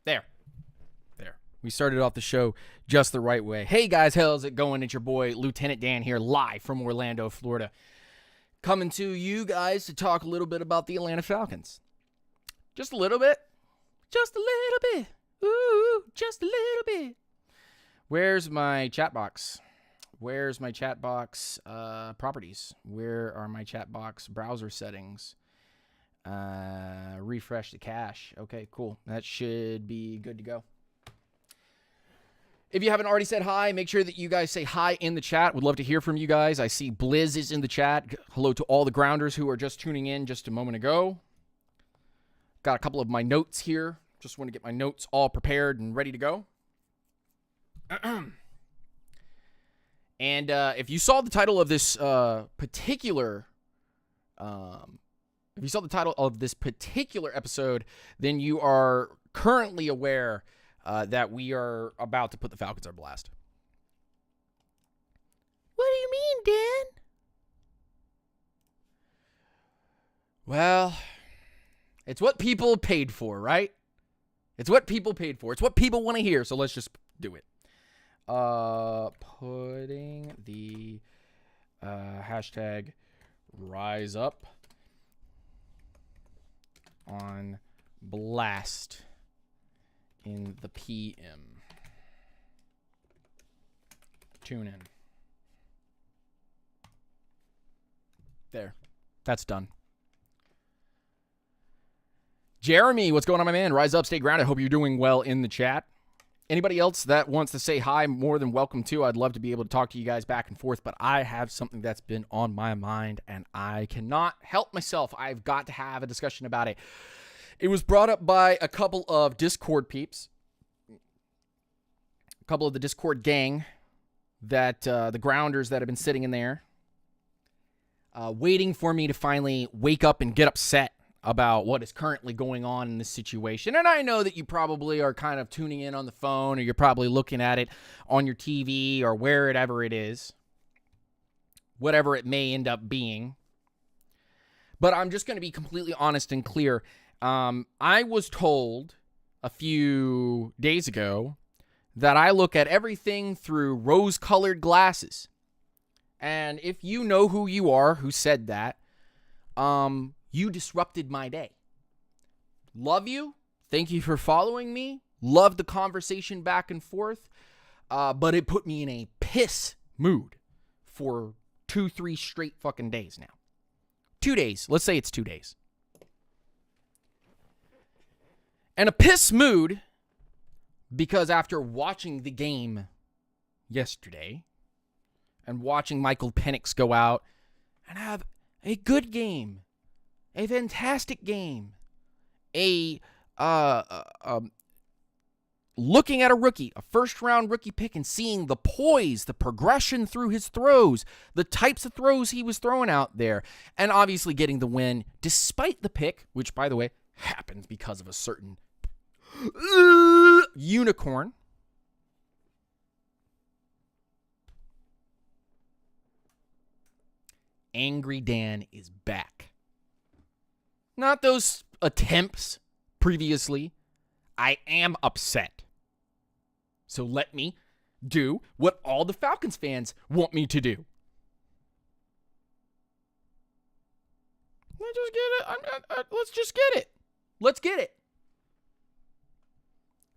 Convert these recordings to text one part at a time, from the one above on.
There. We started off the show just the right way. Hey guys, how's it going? It's your boy Lieutenant Dan here, live from Orlando, Florida. Coming to you guys to talk a little bit about the Atlanta Falcons. Just a little bit. Just a little bit. Ooh, just a little bit. Where's my chat box? Where's my chat box properties? Where are my chat box browser settings? Refresh the cache. Okay, cool. That should be good to go. If you haven't already said hi, make sure that you guys say hi in the chat. Would love to hear from you guys. I see Blizz is in the chat. Hello to all the grounders who are just tuning in just a moment ago. Got a couple of my notes here. Just want to get my notes all prepared and ready to go. And if you saw the title of this particular episode, then you are currently aware that we are about to put the Falcons on blast. What do you mean, Dan? Well, it's what people paid for, right? It's what people paid for. It's what people want to hear, so let's just do it. Putting the hashtag Rise Up on blast in the PM. Tune in. There. That's done. Jeremy, what's going on, my man? Rise up, stay grounded. Hope you're doing well in the chat. Anybody else that wants to say hi, more than welcome to. I'd love to be able to talk to you guys back and forth, but I have something that's been on my mind, and I cannot help myself. I've got to have a discussion about it. It was brought up by a couple of Discord peeps, a couple of the Discord gang, that the grounders that have been sitting in there, waiting for me to finally wake up and get upset about what is currently going on in this situation. And I know that you probably are kind of tuning in on the phone, or you're probably looking at it on your TV or wherever it is, whatever it may end up being. But I'm just going to be completely honest and clear. I was told a few days ago that I look at everything through rose-colored glasses. And if you know who you are, who said that, you disrupted my day. Love you. Thank you for following me. Love the conversation back and forth. But it put me in a piss mood for 2-3 straight fucking days now. 2 days. Let's say it's 2 days. And a piss mood because after watching the game yesterday and watching Michael Penix go out and have a good game, a fantastic game, looking at a rookie, a first-round rookie pick, and seeing the poise, the progression through his throws, the types of throws he was throwing out there, and obviously getting the win despite the pick, which, by the way, happens because of a certain unicorn. Angry Dan is back. Not those attempts previously. I am upset. So let me do what all the Falcons fans want me to do. Let's just get it. Let's just get it. Let's get it.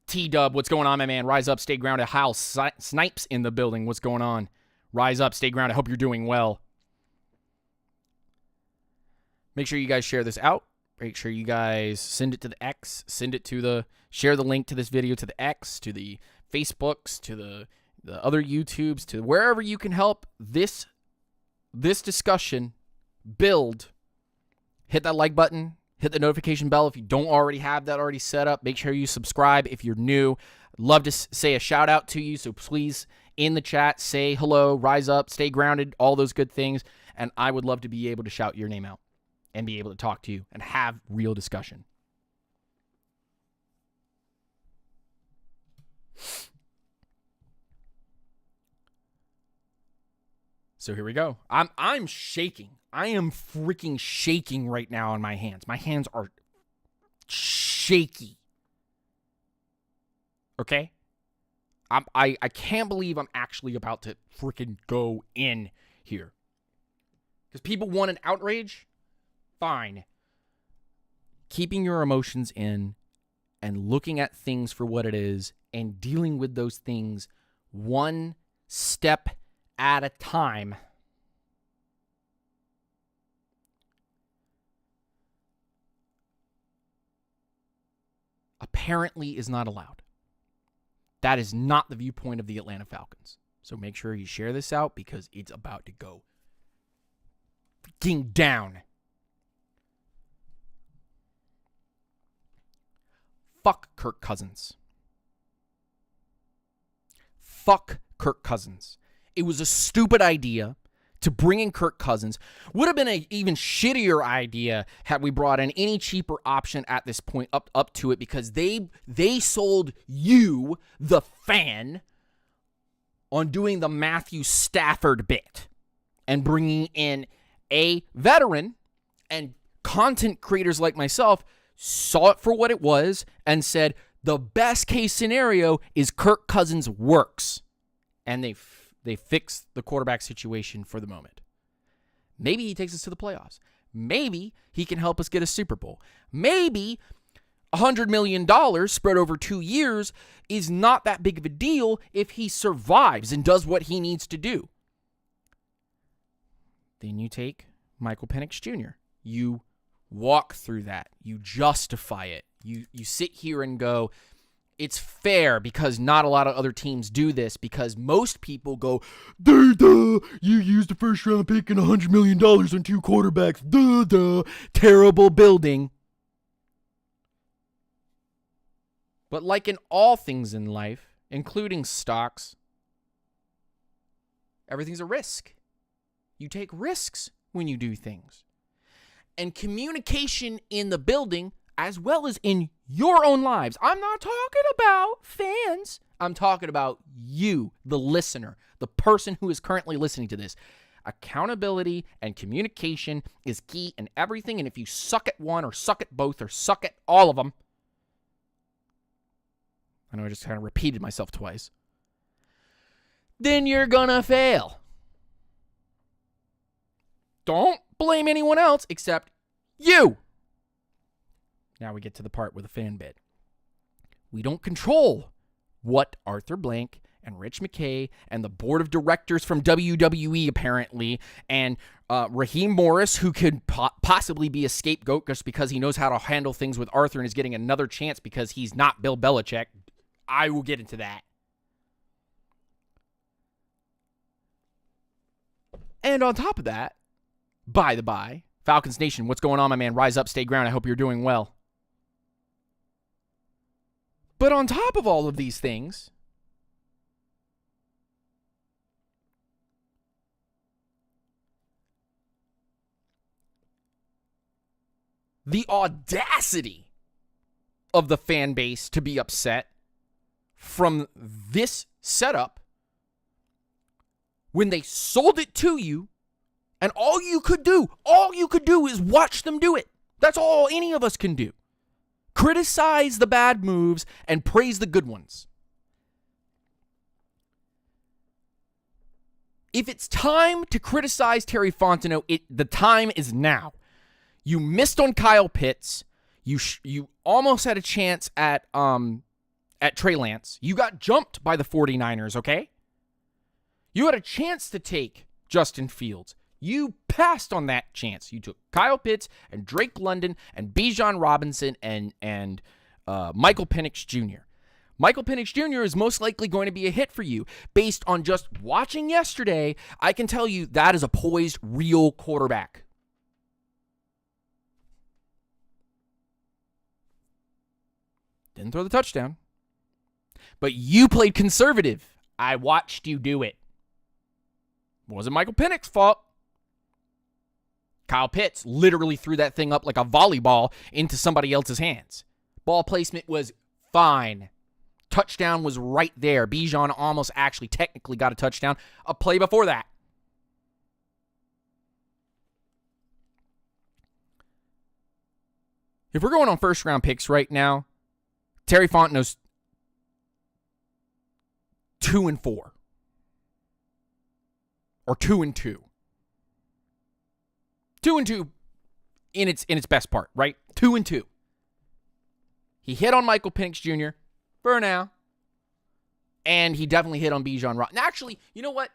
T-Dub, what's going on, my man? Rise up, stay grounded. Hal Snipes in the building. What's going on? Rise up, stay grounded. Hope you're doing well. Make sure you guys share this out. Make sure you guys send it to the X. Share the link to this video to the X, to the Facebooks, to the other YouTubes, to wherever you can help this discussion build. Hit that like button. Hit the notification bell if you don't already have that already set up. Make sure you subscribe if you're new. I'd love to say a shout out to you, so please, in the chat, say hello, rise up, stay grounded, all those good things, and I would love to be able to shout your name out and be able to talk to you and have real discussion. So here we go. I'm shaking. I am freaking shaking right now in my hands. My hands are shaky. Okay? I can't believe I'm actually about to freaking go in here. Because people want an outrage? Fine. Keeping your emotions in and looking at things for what it is and dealing with those things one step at a time apparently is not allowed. That is not the viewpoint of the Atlanta Falcons. So make sure you share this out because it's about to go freaking down. Fuck Kirk Cousins. Fuck Kirk Cousins. It was a stupid idea to bring in Kirk Cousins. Would have been an even shittier idea had we brought in any cheaper option at this point up to it, because they sold you, the fan, on doing the Matthew Stafford bit and bringing in a veteran, and content creators like myself saw it for what it was and said the best case scenario is Kirk Cousins works. And they fixed the quarterback situation for the moment. Maybe he takes us to the playoffs. Maybe he can help us get a Super Bowl. Maybe $100 million spread over 2 years is not that big of a deal if he survives and does what he needs to do. Then you take Michael Penix Jr. You walk through that. You justify it. You sit here and go, it's fair because not a lot of other teams do this, because most people go, duh, you used a first round pick and $100 million on 2 quarterbacks. Duh, terrible building. But like in all things in life, including stocks, everything's a risk. You take risks when you do things. And communication in the building, as well as in your own lives. I'm not talking about fans. I'm talking about you, the listener, the person who is currently listening to this. Accountability and communication is key in everything. And if you suck at one or suck at both or suck at all of them, I know I just kind of repeated myself twice, then you're gonna fail. Don't blame anyone else except you. Now we get to the part with the fan bit. We don't control what Arthur Blank and Rich McKay and the board of directors from WWE, apparently, and Raheem Morris, who could possibly be a scapegoat just because he knows how to handle things with Arthur and is getting another chance because he's not Bill Belichick. I will get into that. And on top of that, by the by, Falcons Nation, what's going on, my man? Rise up, stay grounded. I hope you're doing well. But on top of all of these things, the audacity of the fan base to be upset from this setup when they sold it to you, and all you could do is watch them do it. That's all any of us can do. Criticize the bad moves and praise the good ones. If it's time to criticize Terry Fontenot, the time is now. You missed on Kyle Pitts. You almost had a chance at at Trey Lance. You got jumped by the 49ers, okay? You had a chance to take Justin Fields. You passed on that chance. You took Kyle Pitts and Drake London and Bijan Robinson and Michael Penix Jr. Michael Penix Jr. is most likely going to be a hit for you. Based on just watching yesterday, I can tell you that is a poised, real quarterback. Didn't throw the touchdown. But you played conservative. I watched you do it. It wasn't Michael Penix's fault. Kyle Pitts literally threw that thing up like a volleyball into somebody else's hands. Ball placement was fine. Touchdown was right there. Bijan almost actually technically got a touchdown a play before that. If we're going on first round picks right now, Terry Fontenot's 2-4. Or 2-2. 2-2 in its best part, right? 2-2. He hit on Michael Penix Jr. for now. And he definitely hit on Bijan Robinson. Actually, you know what?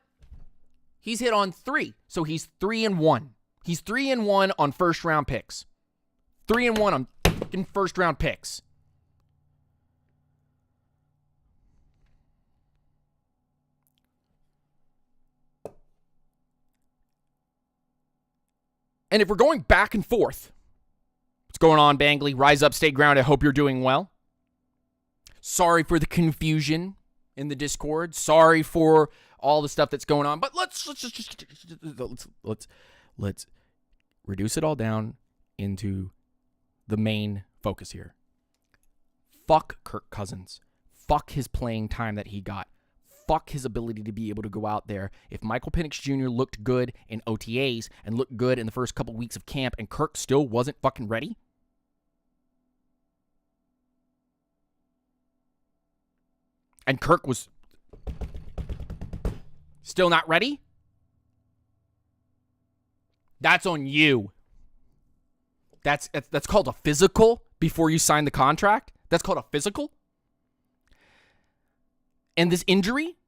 He's hit on 3. So he's 3-1. He's 3-1 on first round picks. 3-1 on fucking first round picks. And if we're going back and forth, what's going on, Bangley? Rise up, stay grounded. I hope you're doing well. Sorry for the confusion in the Discord. Sorry for all the stuff that's going on. But let's reduce it all down into the main focus here. Fuck Kirk Cousins. Fuck his playing time that he got. Fuck his ability to be able to go out there. If Michael Penix Jr. looked good in OTAs and looked good in the first couple weeks of camp and Kirk still wasn't fucking ready, and Kirk was still not ready, that's on you. That's called a physical before you sign the contract. That's called a physical. And this injury,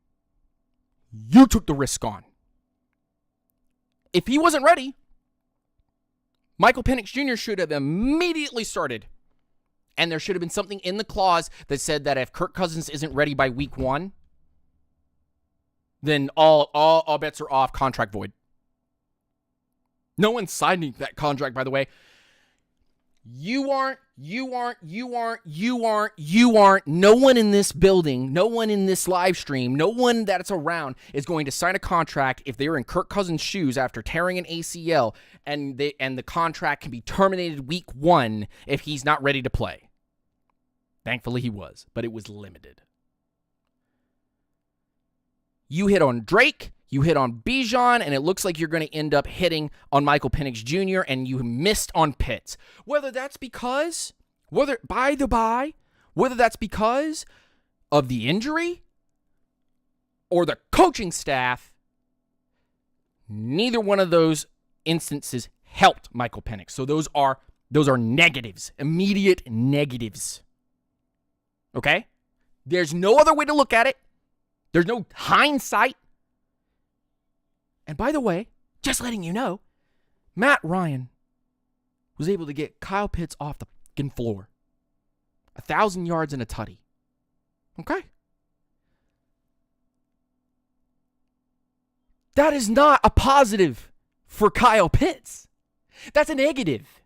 you took the risk on. If he wasn't ready, Michael Penix Jr. should have immediately started. And there should have been something in the clause that said that if Kirk Cousins isn't ready by week 1, then all bets are off, contract void. No one's signing that contract, by the way. You aren't. No one in this building, no one in this live stream, no one that's around is going to sign a contract if they're in Kirk Cousins' shoes after tearing an ACL and the contract can be terminated week 1 if he's not ready to play. Thankfully he was, but it was limited. You hit on Drake, you hit on Bijan, and it looks like you're going to end up hitting on Michael Penix Jr., and you missed on Pitts. Whether that's because of the injury or the coaching staff, neither one of those instances helped Michael Penix. So those are negatives, immediate negatives. Okay? There's no other way to look at it. There's no hindsight. And by the way, just letting you know, Matt Ryan was able to get Kyle Pitts off the fucking floor. 1,000 yards and a tutty. Okay? That is not a positive for Kyle Pitts. That's a negative.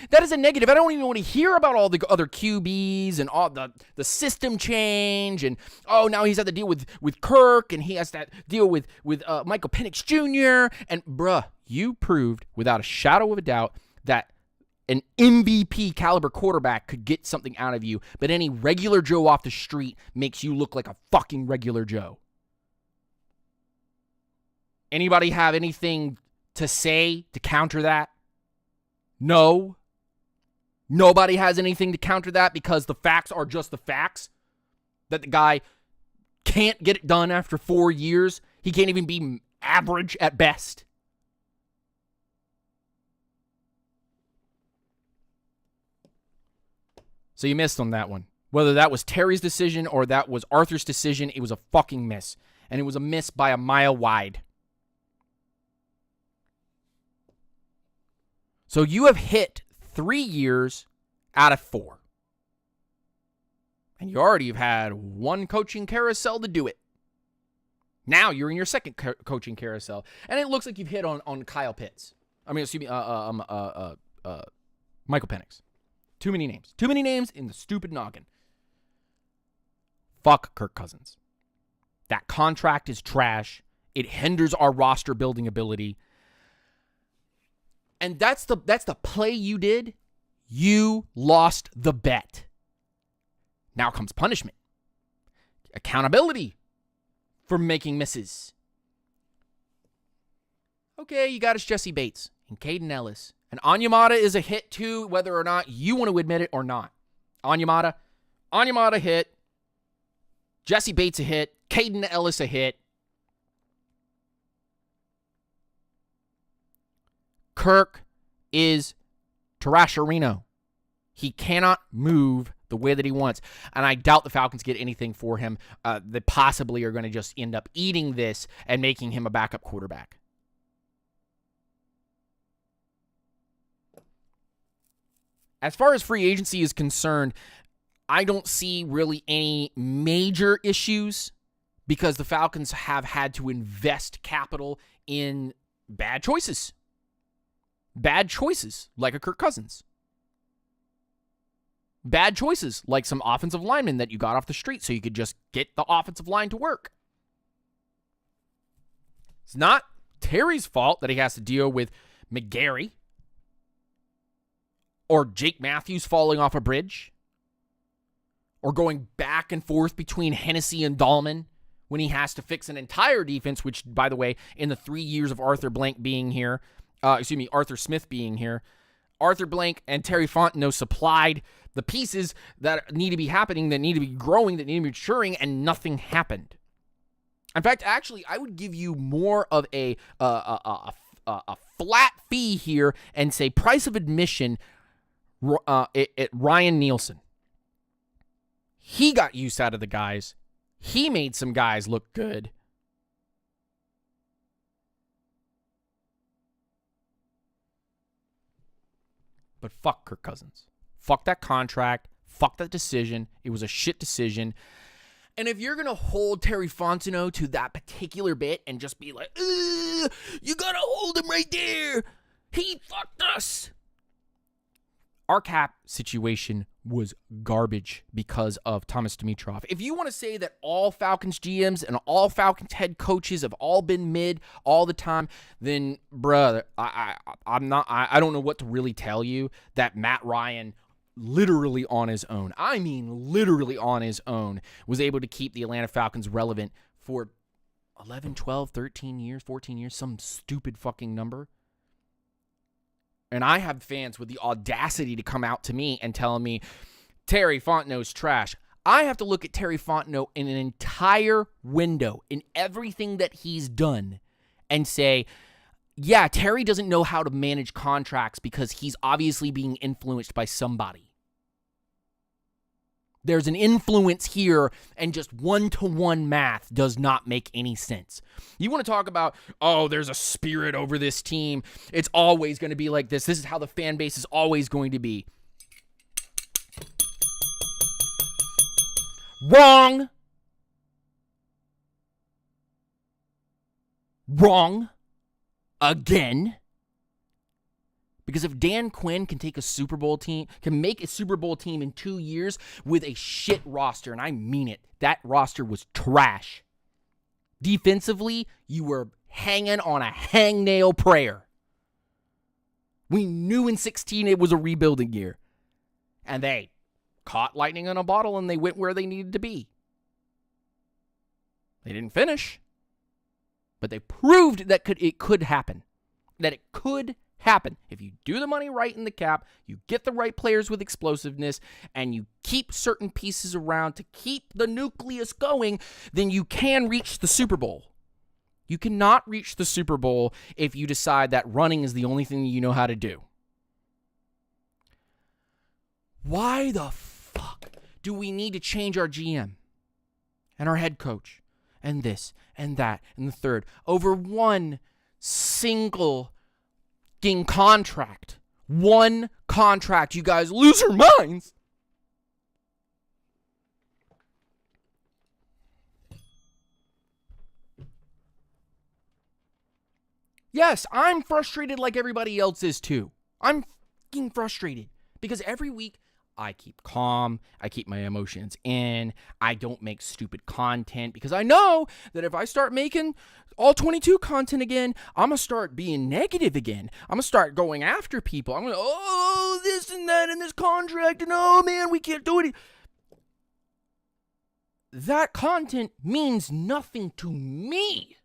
That is a negative. I don't even want to hear about all the other QBs and all the system change and, now he's had to deal with Kirk and he has to deal with Michael Penix Jr. And, bruh, you proved without a shadow of a doubt that an MVP caliber quarterback could get something out of you, but any regular Joe off the street makes you look like a fucking regular Joe. Anybody have anything to say to counter that? No. Nobody has anything to counter that because the facts are just the facts. That the guy can't get it done after 4 years. He can't even be average at best. So you missed on that one. Whether that was Terry's decision or that was Arthur's decision, it was a fucking miss. And it was a miss by a mile wide. So you have hit 3 years out of 4. And you already have had 1 coaching carousel to do it. Now you're in your second coaching carousel. And it looks like you've hit on Kyle Pitts. Michael Penix. Too many names. Too many names in the stupid noggin. Fuck Kirk Cousins. That contract is trash. It hinders our roster building ability. And that's the play you did. You lost the bet. Now comes punishment. Accountability for making misses. Okay, you got us Jesse Bates and Caden Ellis. And Onyemata is a hit too, whether or not you want to admit it or not. Onyemata hit. Jesse Bates a hit. Caden Ellis a hit. Kirk is Tarasharino. He cannot move the way that he wants. And I doubt the Falcons get anything for him. They possibly are going to just end up eating this and making him a backup quarterback. As far as free agency is concerned, I don't see really any major issues because the Falcons have had to invest capital in bad choices. Bad choices, like a Kirk Cousins. Bad choices, like some offensive linemen that you got off the street so you could just get the offensive line to work. It's not Terry's fault that he has to deal with McGarry or Jake Matthews falling off a bridge or going back and forth between Hennessy and Dahlman when he has to fix an entire defense, which, by the way, in the 3 years of Arthur Smith being here, Arthur Blank and Terry Fontenot supplied the pieces that need to be happening, that need to be growing, that need to be maturing, and nothing happened. In fact, actually, I would give you more of a flat fee here and say price of admission at Ryan Nielsen. He got use out of the guys. He made some guys look good. But fuck Kirk Cousins. Fuck that contract. Fuck that decision. It was a shit decision. And if you're going to hold Terry Fontenot to that particular bit and just be like, you got to hold him right there. He fucked us. Our cap situation was garbage because of Thomas Dimitroff. If you want to say that all Falcons GMs and all Falcons head coaches have all been mid all the time, then, bruh, I don't know what to really tell you. That Matt Ryan, literally on his own, literally on his own, was able to keep the Atlanta Falcons relevant for 11, 12, 13 years, 14 years, some stupid fucking number. And I have fans with the audacity to come out to me and tell me Terry Fontenot's trash. I have to look at Terry Fontenot in an entire window in everything that he's done and say, yeah, Terry doesn't know how to manage contracts because he's obviously being influenced by somebody. There's an influence here, and just one-to-one math does not make any sense. You want to talk about, there's a spirit over this team. It's always going to be like this. This is how the fan base is always going to be. Wrong. Wrong. Again. Because if Dan Quinn can take a Super Bowl team, can make a Super Bowl team in 2 years with a shit roster, and I mean it, that roster was trash. Defensively, you were hanging on a hangnail prayer. We knew in 16 it was a rebuilding year. And they caught lightning in a bottle and they went where they needed to be. They didn't finish, but they proved that it could happen. That it could happen. If you do the money right in the cap, you get the right players with explosiveness, and you keep certain pieces around to keep the nucleus going, then you can reach the Super Bowl. You cannot reach the Super Bowl if you decide that running is the only thing you know how to do. Why the fuck do we need to change our GM and our head coach and this and that and the third over one single contract? One contract. You guys lose your minds. Yes, I'm frustrated like everybody else is too. I'm fucking frustrated because every week I keep calm, I keep my emotions in, I don't make stupid content because I know that if I start making all 22 content again, I'm going to start being negative again. I'm going to start going after people. I'm going to, oh, this and that and this contract and oh man, we can't do it. That content means nothing to me.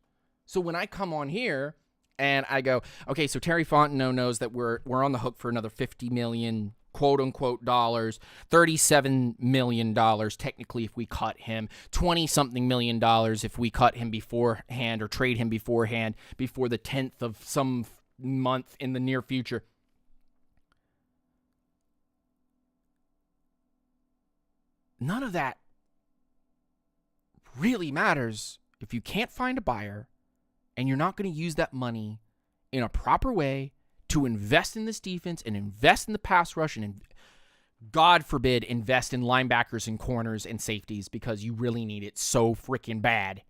So when I come on here, and I go, okay, so Terry Fontenot knows that we're on the hook for another $50 million, quote unquote, dollars, $37 million technically if we cut him, 20-something million dollars if we cut him beforehand or trade him beforehand before the 10th of some month in the near future. None of that really matters if you can't find a buyer and you're not going to use that money in a proper way to invest in this defense and invest in the pass rush and, God forbid, invest in linebackers and corners and safeties because you really need it so freaking bad.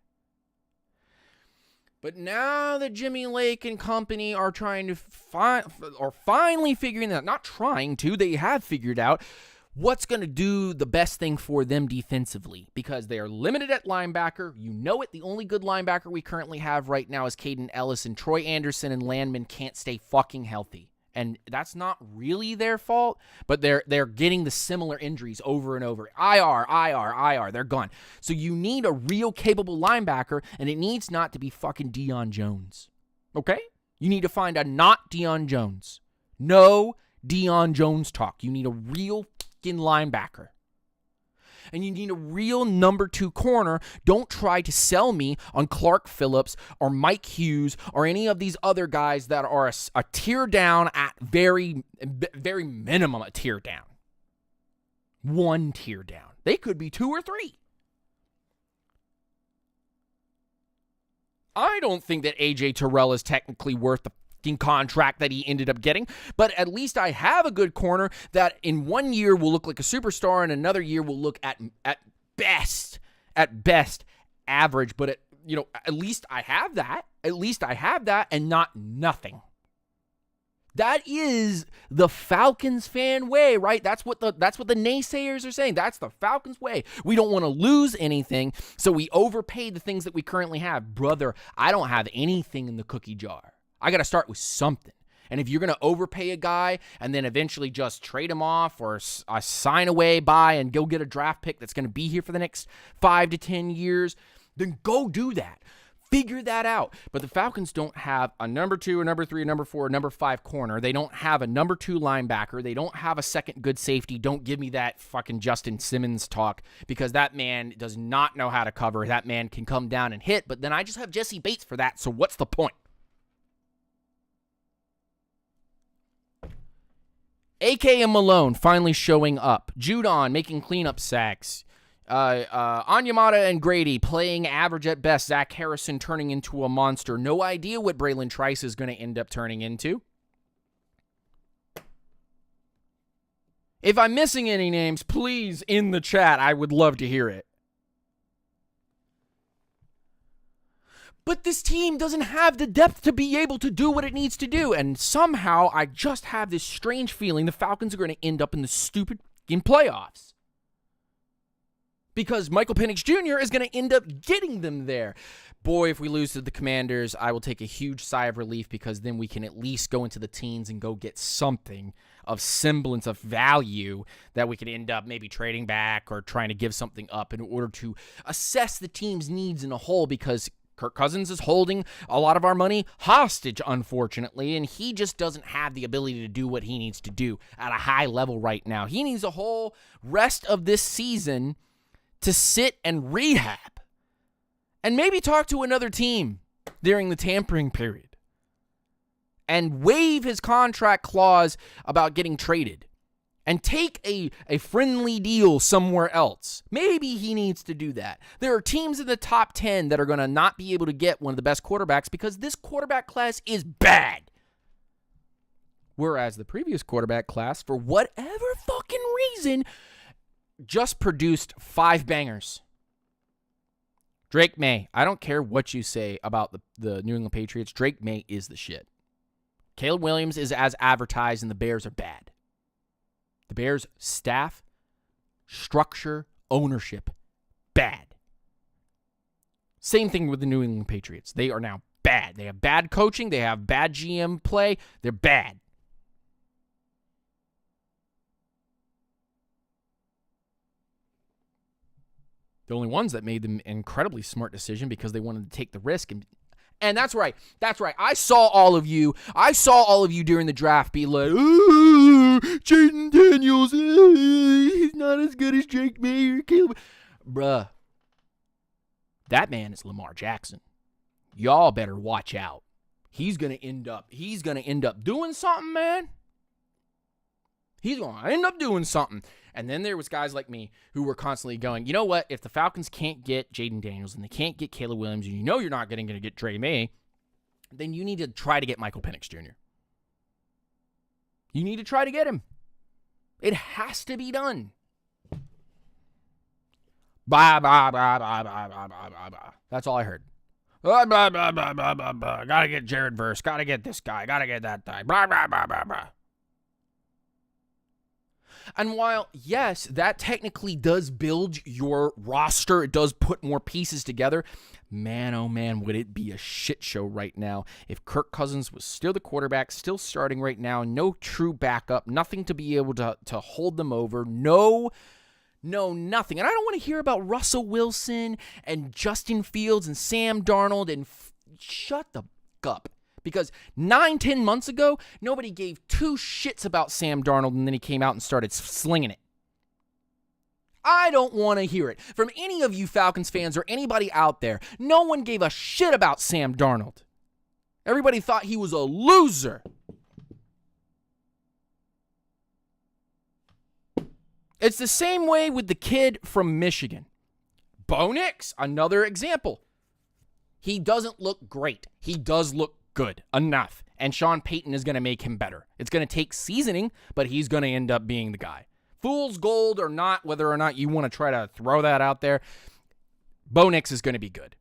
But now that Jimmy Lake and company are trying to finally figuring out, not trying to, they have figured out what's going to do the best thing for them defensively because they are limited at linebacker. You know it. The only good linebacker we currently have right now is Caden Ellis, and Troy Anderson and Landman can't stay fucking healthy. And that's not really their fault, but they're getting the similar injuries over and over. IR. They're gone. So you need a real capable linebacker, and it needs not to be fucking Deion Jones. Okay? You need to find a not Deion Jones. No Deion Jones talk. You need a real linebacker. And you need a real number 2 corner. Don't try to sell me on Clark Phillips or Mike Hughes or any of these other guys that are a tier down at very minimum a tier down. 1 tier down. They could be 2 or 3. I don't think that A.J. Terrell is technically worth the contract that he ended up getting, but at least I have a good corner that in 1 year will look like a superstar and another year will look at best average, but at least I have that and not nothing. That is the Falcons fan way, right? That's what the naysayers are saying. That's the Falcons way. We don't want to lose anything, so we overpay the things that we currently have. Brother, I don't have anything in the cookie jar. I got to start with something. And if you're going to overpay a guy and then eventually just trade him off or sign away, buy, and go get a draft pick that's going to be here for the next 5 to 10 years, then go do that. Figure that out. But the Falcons don't have a number 2, a number 3, a number 4, a number 5 corner. They don't have a number 2 linebacker. They don't have a second good safety. Don't give me that fucking Justin Simmons talk because that man does not know how to cover. That man can come down and hit, but then I just have Jesse Bates for that, so what's the point? AK and Malone finally showing up. Judon making cleanup sacks. Onyemata and Grady playing average at best. Zach Harrison turning into a monster. No idea what Braylon Trice is going to end up turning into. If I'm missing any names, please in the chat. I would love to hear it. But this team doesn't have the depth to be able to do what it needs to do. And somehow I just have this strange feeling the Falcons are going to end up in the stupid playoffs. Because Michael Penix Jr. is going to end up getting them there. Boy, if we lose to the Commanders, I will take a huge sigh of relief because then we can at least go into the teens and go get something of semblance of value that we could end up maybe trading back or trying to give something up in order to assess the team's needs in a whole because Kirk Cousins is holding a lot of our money hostage, unfortunately, and he just doesn't have the ability to do what he needs to do at a high level right now. He needs a whole rest of this season to sit and rehab and maybe talk to another team during the tampering period and waive his contract clause about getting traded and take a friendly deal somewhere else. Maybe he needs to do that. There are teams in the top 10 that are going to not be able to get one of the best quarterbacks because this quarterback class is bad. Whereas the previous quarterback class, for whatever fucking reason, just produced 5 bangers. Drake May, I don't care what you say about the New England Patriots. Drake May is the shit. Caleb Williams is as advertised, and the Bears are bad. The Bears' staff, structure, ownership, bad. Same thing with the New England Patriots. They are now bad. They have bad coaching. They have bad GM play. They're bad. The only ones that made them an incredibly smart decision because they wanted to take the risk. And that's right. That's right. I saw all of you during the draft be like, ooh, Jaden Daniels, he's not as good as Drake May or Caleb. Bruh. That man is Lamar Jackson. Y'all better watch out. He's gonna end up doing something, man. He's gonna end up doing something. And then there was guys like me who were constantly going, you know what? If the Falcons can't get Jaden Daniels and they can't get Caleb Williams, and you know you're not going to get Dre May, then you need to try to get Michael Penix Jr. You need to try to get him. It has to be done. Blah, blah, blah, blah, blah, blah, blah, blah. That's all I heard. Blah, blah, blah, blah, blah, blah, blah. Gotta get Jared Verse. Gotta get this guy. Gotta get that guy. Blah, blah, blah, blah, blah. And while, yes, that technically does build your roster, it does put more pieces together, man, oh man, would it be a shit show right now if Kirk Cousins was still the quarterback, still starting right now, no true backup, nothing to be able to hold them over, no, nothing. And I don't want to hear about Russell Wilson and Justin Fields and Sam Darnold and shut the up. Because 9-10 months ago, nobody gave 2 shits about Sam Darnold, and then he came out and started slinging it. I don't want to hear it from any of you Falcons fans or anybody out there. No one gave a shit about Sam Darnold. Everybody thought he was a loser. It's the same way with the kid from Michigan. Bo Nix, another example. He doesn't look great. He does look good enough. And Sean Payton is going to make him better. It's going to take seasoning, but he's going to end up being the guy. Fool's gold or not, whether or not you want to try to throw that out there, Bo Nix is going to be good.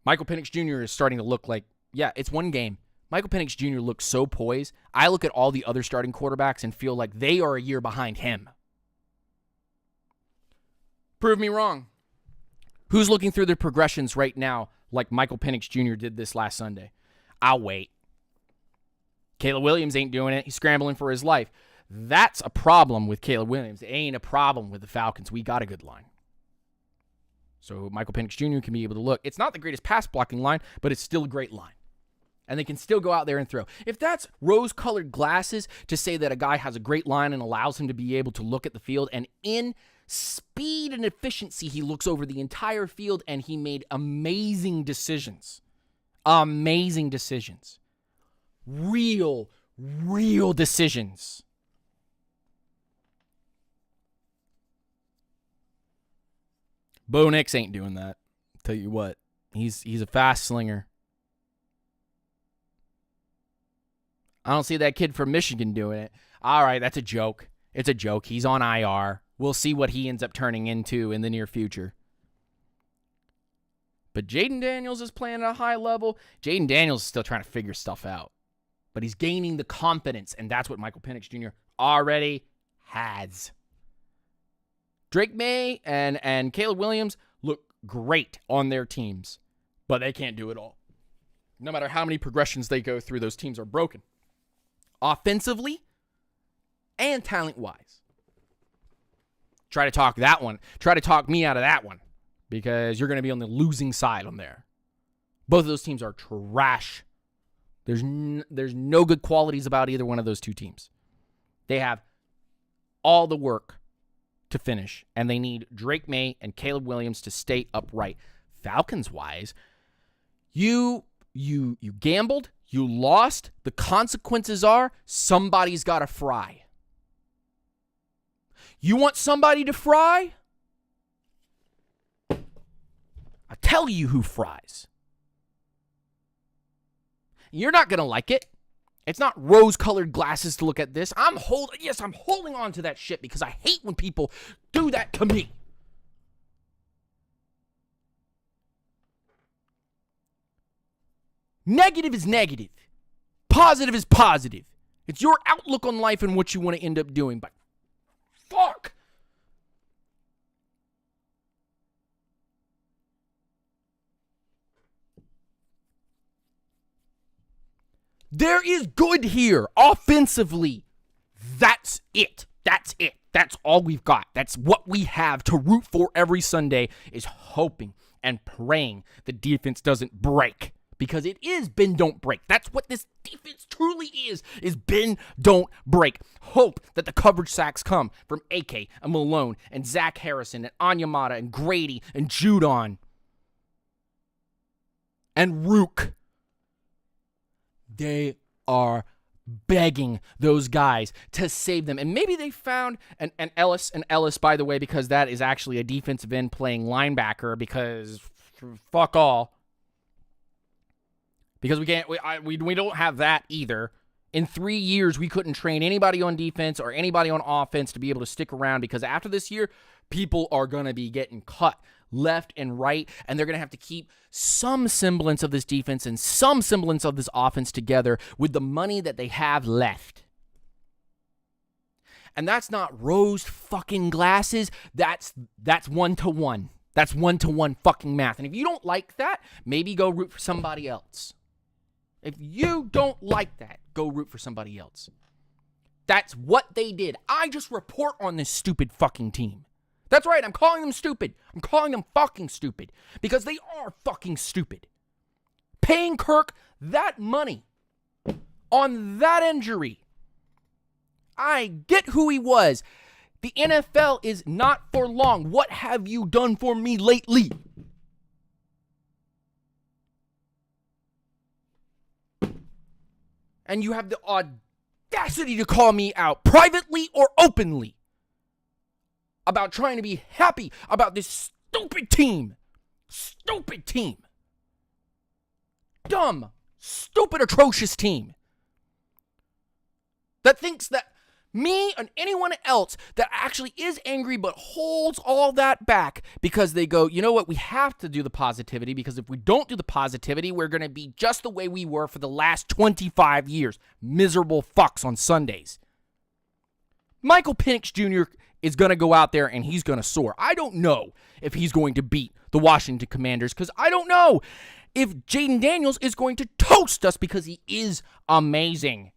Michael Penix Jr. is starting to look like, yeah, it's one game. Michael Penix Jr. looks so poised. I look at all the other starting quarterbacks and feel like they are a year behind him. Prove me wrong. Who's looking through the progressions right now like Michael Penix Jr. did this last Sunday? I'll wait. Caleb Williams ain't doing it. He's scrambling for his life. That's a problem with Caleb Williams. It ain't a problem with the Falcons. We got a good line. So Michael Penix Jr. can be able to look. It's not the greatest pass blocking line, but it's still a great line. And they can still go out there and throw. If that's rose-colored glasses to say that a guy has a great line and allows him to be able to look at the field, and in speed and efficiency, he looks over the entire field and he made amazing decisions. Amazing decisions. Real decisions. Bo Nix ain't doing that. Tell you what, he's a fast slinger. I don't see that kid from Michigan doing it. All right, that's a joke. It's a joke. He's on IR. We'll see what he ends up turning into in the near future. But Jaden Daniels is playing at a high level. Jaden Daniels is still trying to figure stuff out. But he's gaining the confidence, and that's what Michael Penix Jr. already has. Drake May and Caleb Williams look great on their teams, but they can't do it all. No matter how many progressions they go through, those teams are broken. Offensively and talent-wise. Try to talk that one. Try to talk me out of that one because you're going to be on the losing side on there. Both of those teams are trash. There's no good qualities about either one of those two teams. They have all the work to finish, and they need Drake May and Caleb Williams to stay upright. Falcons-wise, you gambled, you, You lost. The consequences are somebody's got to fry. You want somebody to fry? I'll tell you who fries. You're not going to like it. It's not rose-colored glasses to look at this. I'm holding on to that shit because I hate when people do that to me. Negative is negative. Positive is positive. It's your outlook on life and what you want to end up doing. But fuck. There is good here offensively. That's it. That's it. That's all we've got. That's what we have to root for every Sunday, is hoping and praying the defense doesn't break. Because it is bend, don't break. That's what this defense truly is bend, don't break. Hope that the coverage sacks come from AK and Malone and Zach Harrison and Onyemata and Grady and Judon and Rook. They are begging those guys to save them. And maybe they found an Ellis, by the way, because that is actually a defensive end playing linebacker, because fuck all. Because we don't have that either. In 3 years, we couldn't train anybody on defense or anybody on offense to be able to stick around, because after this year, people are going to be getting cut left and right, and they're going to have to keep some semblance of this defense and some semblance of this offense together with the money that they have left. And that's not rose fucking glasses. That's 1-to-1. That's 1-to-1 fucking math. And if you don't like that, maybe go root for somebody else. If you don't like that, go root for somebody else. That's what they did. I just report on this stupid fucking team. That's right, I'm calling them stupid. I'm calling them fucking stupid. Because they are fucking stupid. Paying Kirk that money on that injury. I get who he was. The NFL is not for long. What have you done for me lately? And you have the audacity to call me out privately or openly about trying to be happy about this stupid team. Stupid team. Dumb, stupid, atrocious team that thinks that me and anyone else that actually is angry but holds all that back because they go, you know what, we have to do the positivity, because if we don't do the positivity, we're going to be just the way we were for the last 25 years. Miserable fucks on Sundays. Michael Penix Jr. is going to go out there and he's going to soar. I don't know if he's going to beat the Washington Commanders, because I don't know if Jaden Daniels is going to toast us, because he is amazing.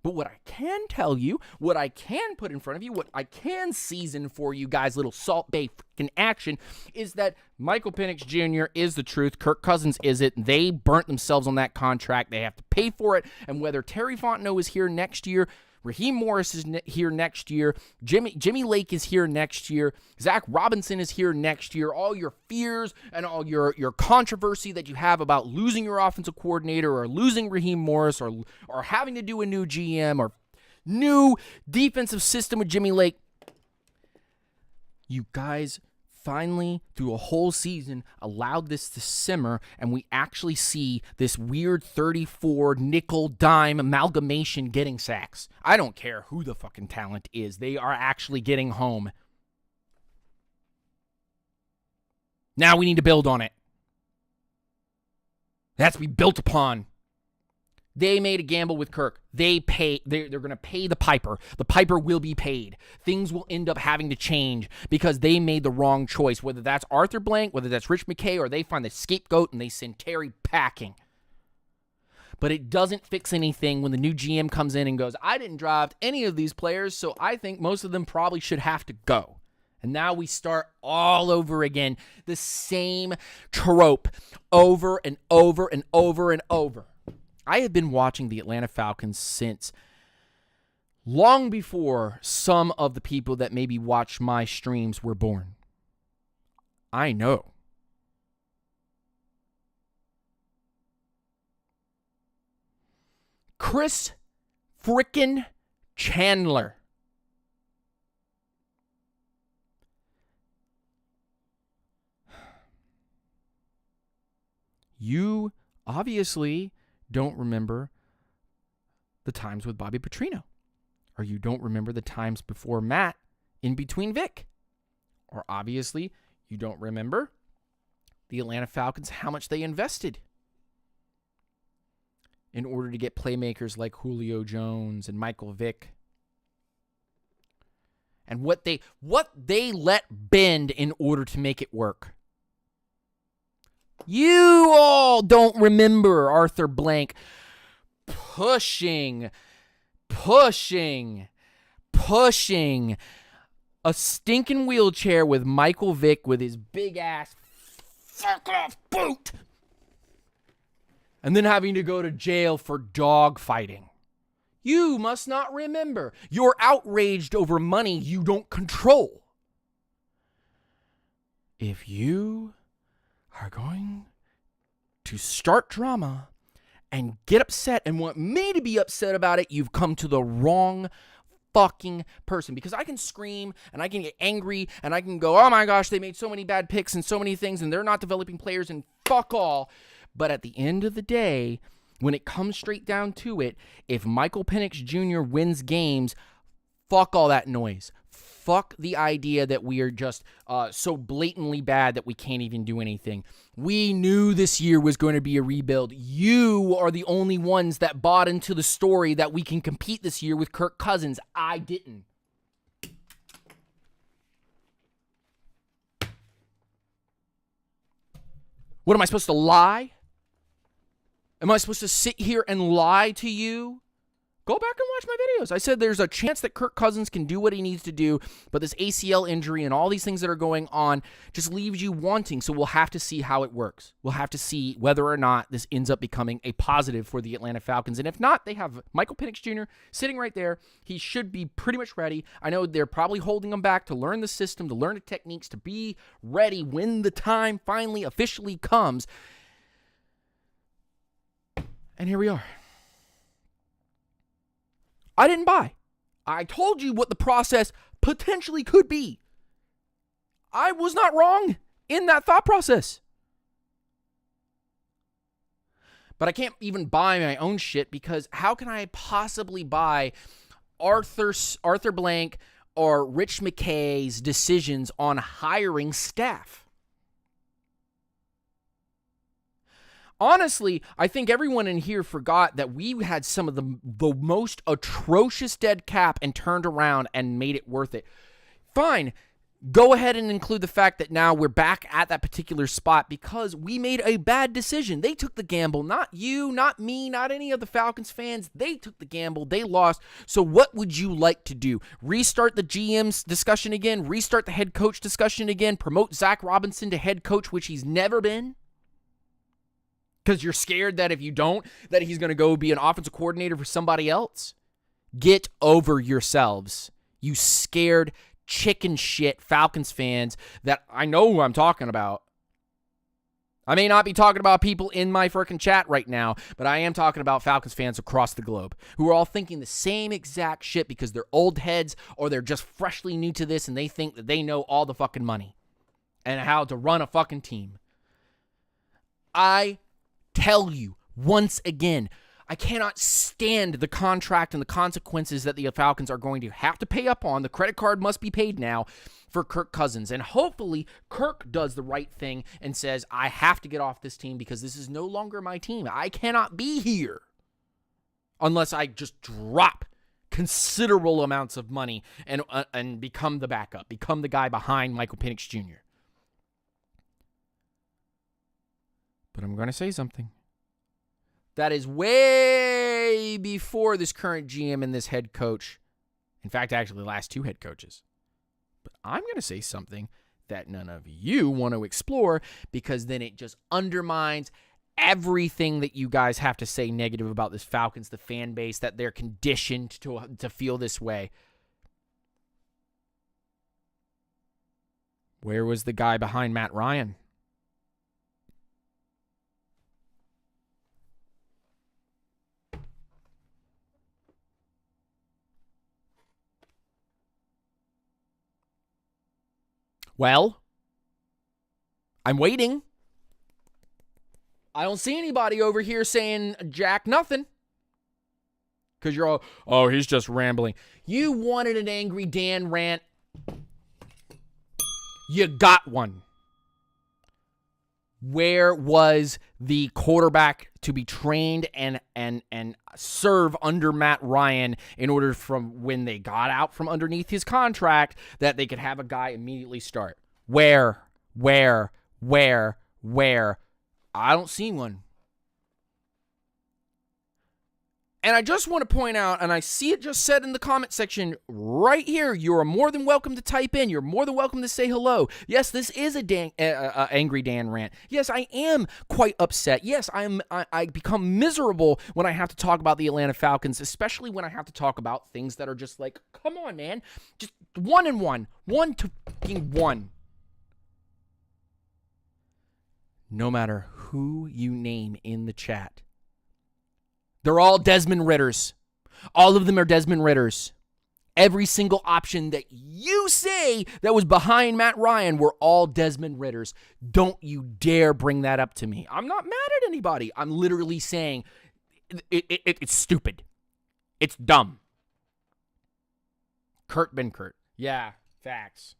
But what I can tell you, what I can put in front of you, what I can season for you guys, little Salt Bay freaking action, is that Michael Penix Jr. is the truth. Kirk Cousins isn't. They burnt themselves on that contract. They have to pay for it. And whether Terry Fontenot is here next year, Raheem Morris is here next year, Jimmy Lake is here next year, Zach Robinson is here next year, all your fears and all your controversy that you have about losing your offensive coordinator or losing Raheem Morris or having to do a new GM or new defensive system with Jimmy Lake, you guys finally, through a whole season, allowed this to simmer, and we actually see this weird 34 nickel dime amalgamation getting sacks. I don't care who the fucking talent is. They are actually getting home. Now we need to build on it. It has to be built upon. They made a gamble with Kirk. They're going to pay the piper. The piper will be paid. Things will end up having to change because they made the wrong choice, whether that's Arthur Blank, whether that's Rich McKay, or they find the scapegoat and they send Terry packing. But it doesn't fix anything when the new GM comes in and goes, I didn't draft any of these players, so I think most of them probably should have to go. And now we start all over again, the same trope over and over and over and over. I have been watching the Atlanta Falcons since long before some of the people that maybe watch my streams were born. I know. Chris frickin' Chandler You obviously don't remember the times with Bobby Petrino, or you don't remember the times before Matt in between Vic, or obviously you don't remember the Atlanta Falcons, how much they invested in order to get playmakers like Julio Jones and Michael Vick, and what they let bend in order to make it work. You all don't remember Arthur Blank pushing a stinking wheelchair with Michael Vick with his big ass fuck off boot, and then having to go to jail for dog fighting. You must not remember. You're outraged over money you don't control. If you are going to start drama and get upset and want me to be upset about it, you've come to the wrong fucking person. Because I can scream and I can get angry and I can go, oh my gosh, they made so many bad picks and so many things and they're not developing players and fuck all. But at the end of the day, when it comes straight down to it, if Michael Penix Jr. wins games, fuck all that noise. Fuck the idea that we are just so blatantly bad that we can't even do anything. We knew this year was going to be a rebuild. You are the only ones that bought into the story that we can compete this year with Kirk Cousins. I didn't. What, am I supposed to lie? Am I supposed to sit here and lie to you? Go back and watch my videos. I said there's a chance that Kirk Cousins can do what he needs to do, but this ACL injury and all these things that are going on just leaves you wanting. So we'll have to see how it works. We'll have to see whether or not this ends up becoming a positive for the Atlanta Falcons. And if not, they have Michael Penix Jr. sitting right there. He should be pretty much ready. I know they're probably holding him back to learn the system, to learn the techniques, to be ready when the time finally officially comes. And here we are. I didn't buy. I told you what the process potentially could be. I was not wrong in that thought process. But I can't even buy my own shit because how can I possibly buy Arthur Blank or Rich McKay's decisions on hiring staff? Honestly, I think everyone in here forgot that we had some of the most atrocious dead cap and turned around and made it worth it. Fine, go ahead and include the fact that now we're back at that particular spot because we made a bad decision. They took the gamble, not you, not me, not any of the Falcons fans. They took the gamble. They lost. So what would you like to do? Restart the GM's discussion again? Restart the head coach discussion again? Promote Zach Robinson to head coach, which he's never been? Because you're scared that if you don't, that he's going to go be an offensive coordinator for somebody else? Get over yourselves. You scared chicken shit Falcons fans that I know who I'm talking about. I may not be talking about people in my freaking chat right now, but I am talking about Falcons fans across the globe who are all thinking the same exact shit because they're old heads or they're just freshly new to this and they think that they know all the fucking money and how to run a fucking team. I tell you once again, I cannot stand the contract and the consequences that the Falcons are going to have to pay up on. The credit card must be paid now for Kirk Cousins. And hopefully Kirk does the right thing and says, I have to get off this team because this is no longer my team. I cannot be here unless I just drop considerable amounts of money and become the backup, become the guy behind Michael Penix Jr. But I'm going to say something. That is way before this current GM and this head coach. In fact, actually, the last two head coaches. But I'm going to say something that none of you want to explore because then it just undermines everything that you guys have to say negative about this Falcons, the fan base, that they're conditioned to feel this way. Where was the guy behind Matt Ryan? Well, I'm waiting. I don't see anybody over here saying jack nothing. Because you're all, oh, he's just rambling. You wanted an Angry Dan rant. You got one. Where was the quarterback to be trained and serve under Matt Ryan in order from when they got out from underneath his contract that they could have a guy immediately start? Where? I don't see one. And I just want to point out, and I see it just said in the comment section right here, you are more than welcome to type in. You're more than welcome to say hello. Yes, this is a Angry Dan rant. Yes, I am quite upset. Yes, I become miserable when I have to talk about the Atlanta Falcons, especially when I have to talk about things that are just like, come on, man. Just 1-1. 1-1. No matter who you name in the chat, they're all Desmond Ritters. All of them are Desmond Ritters. Every single option that you say that was behind Matt Ryan were all Desmond Ritters. Don't you dare bring that up to me. I'm not mad at anybody. I'm literally saying it's stupid. It's dumb. Kurt Benkert. Yeah, facts.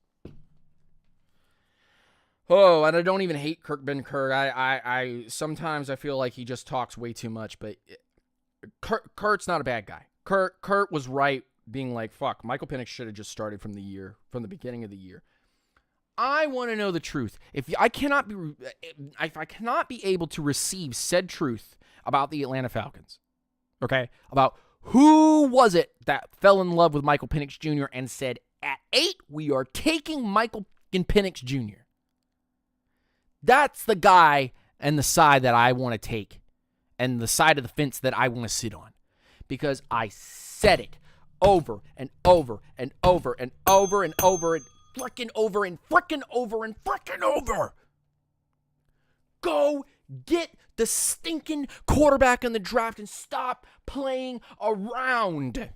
Oh, and I don't even hate Kurt Benkert. I sometimes I feel like he just talks way too much, but Kurt's not a bad guy. Kurt was right being like, fuck, Michael Penix should have just started from the beginning of the year. I want to know the truth. If I cannot be able to receive said truth about the Atlanta Falcons, okay, about who was it that fell in love with Michael Penix Jr. and said, at 8, we are taking Michael Penix Jr. That's the guy and the side that I want to take and the side of the fence that I want to sit on, because I said it over and over and over and over and over and frickin' over and frickin' over and frickin' over. Go get the stinking quarterback in the draft and stop playing around.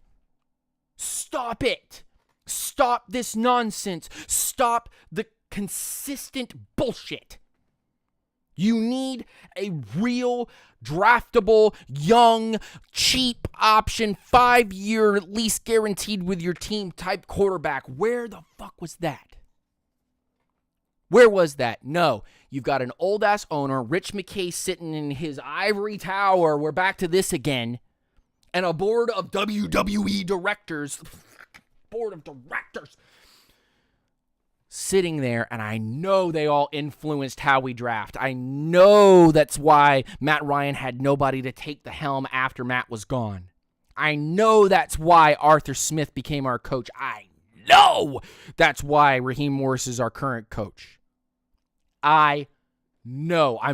Stop it. Stop this nonsense. Stop the consistent bullshit. You need a real, draftable, young, cheap option, 5-year lease guaranteed with your team type quarterback. Where the fuck was that? Where was that? No. You've got an old-ass owner, Rich McKay, sitting in his ivory tower. We're back to this again. And a board of WWE directors. Board of directors. Sitting there, and I know they all influenced how we draft. I know that's why Matt Ryan had nobody to take the helm after Matt was gone. I know that's why Arthur Smith became our coach. I know that's why Raheem Morris is our current coach. I know. I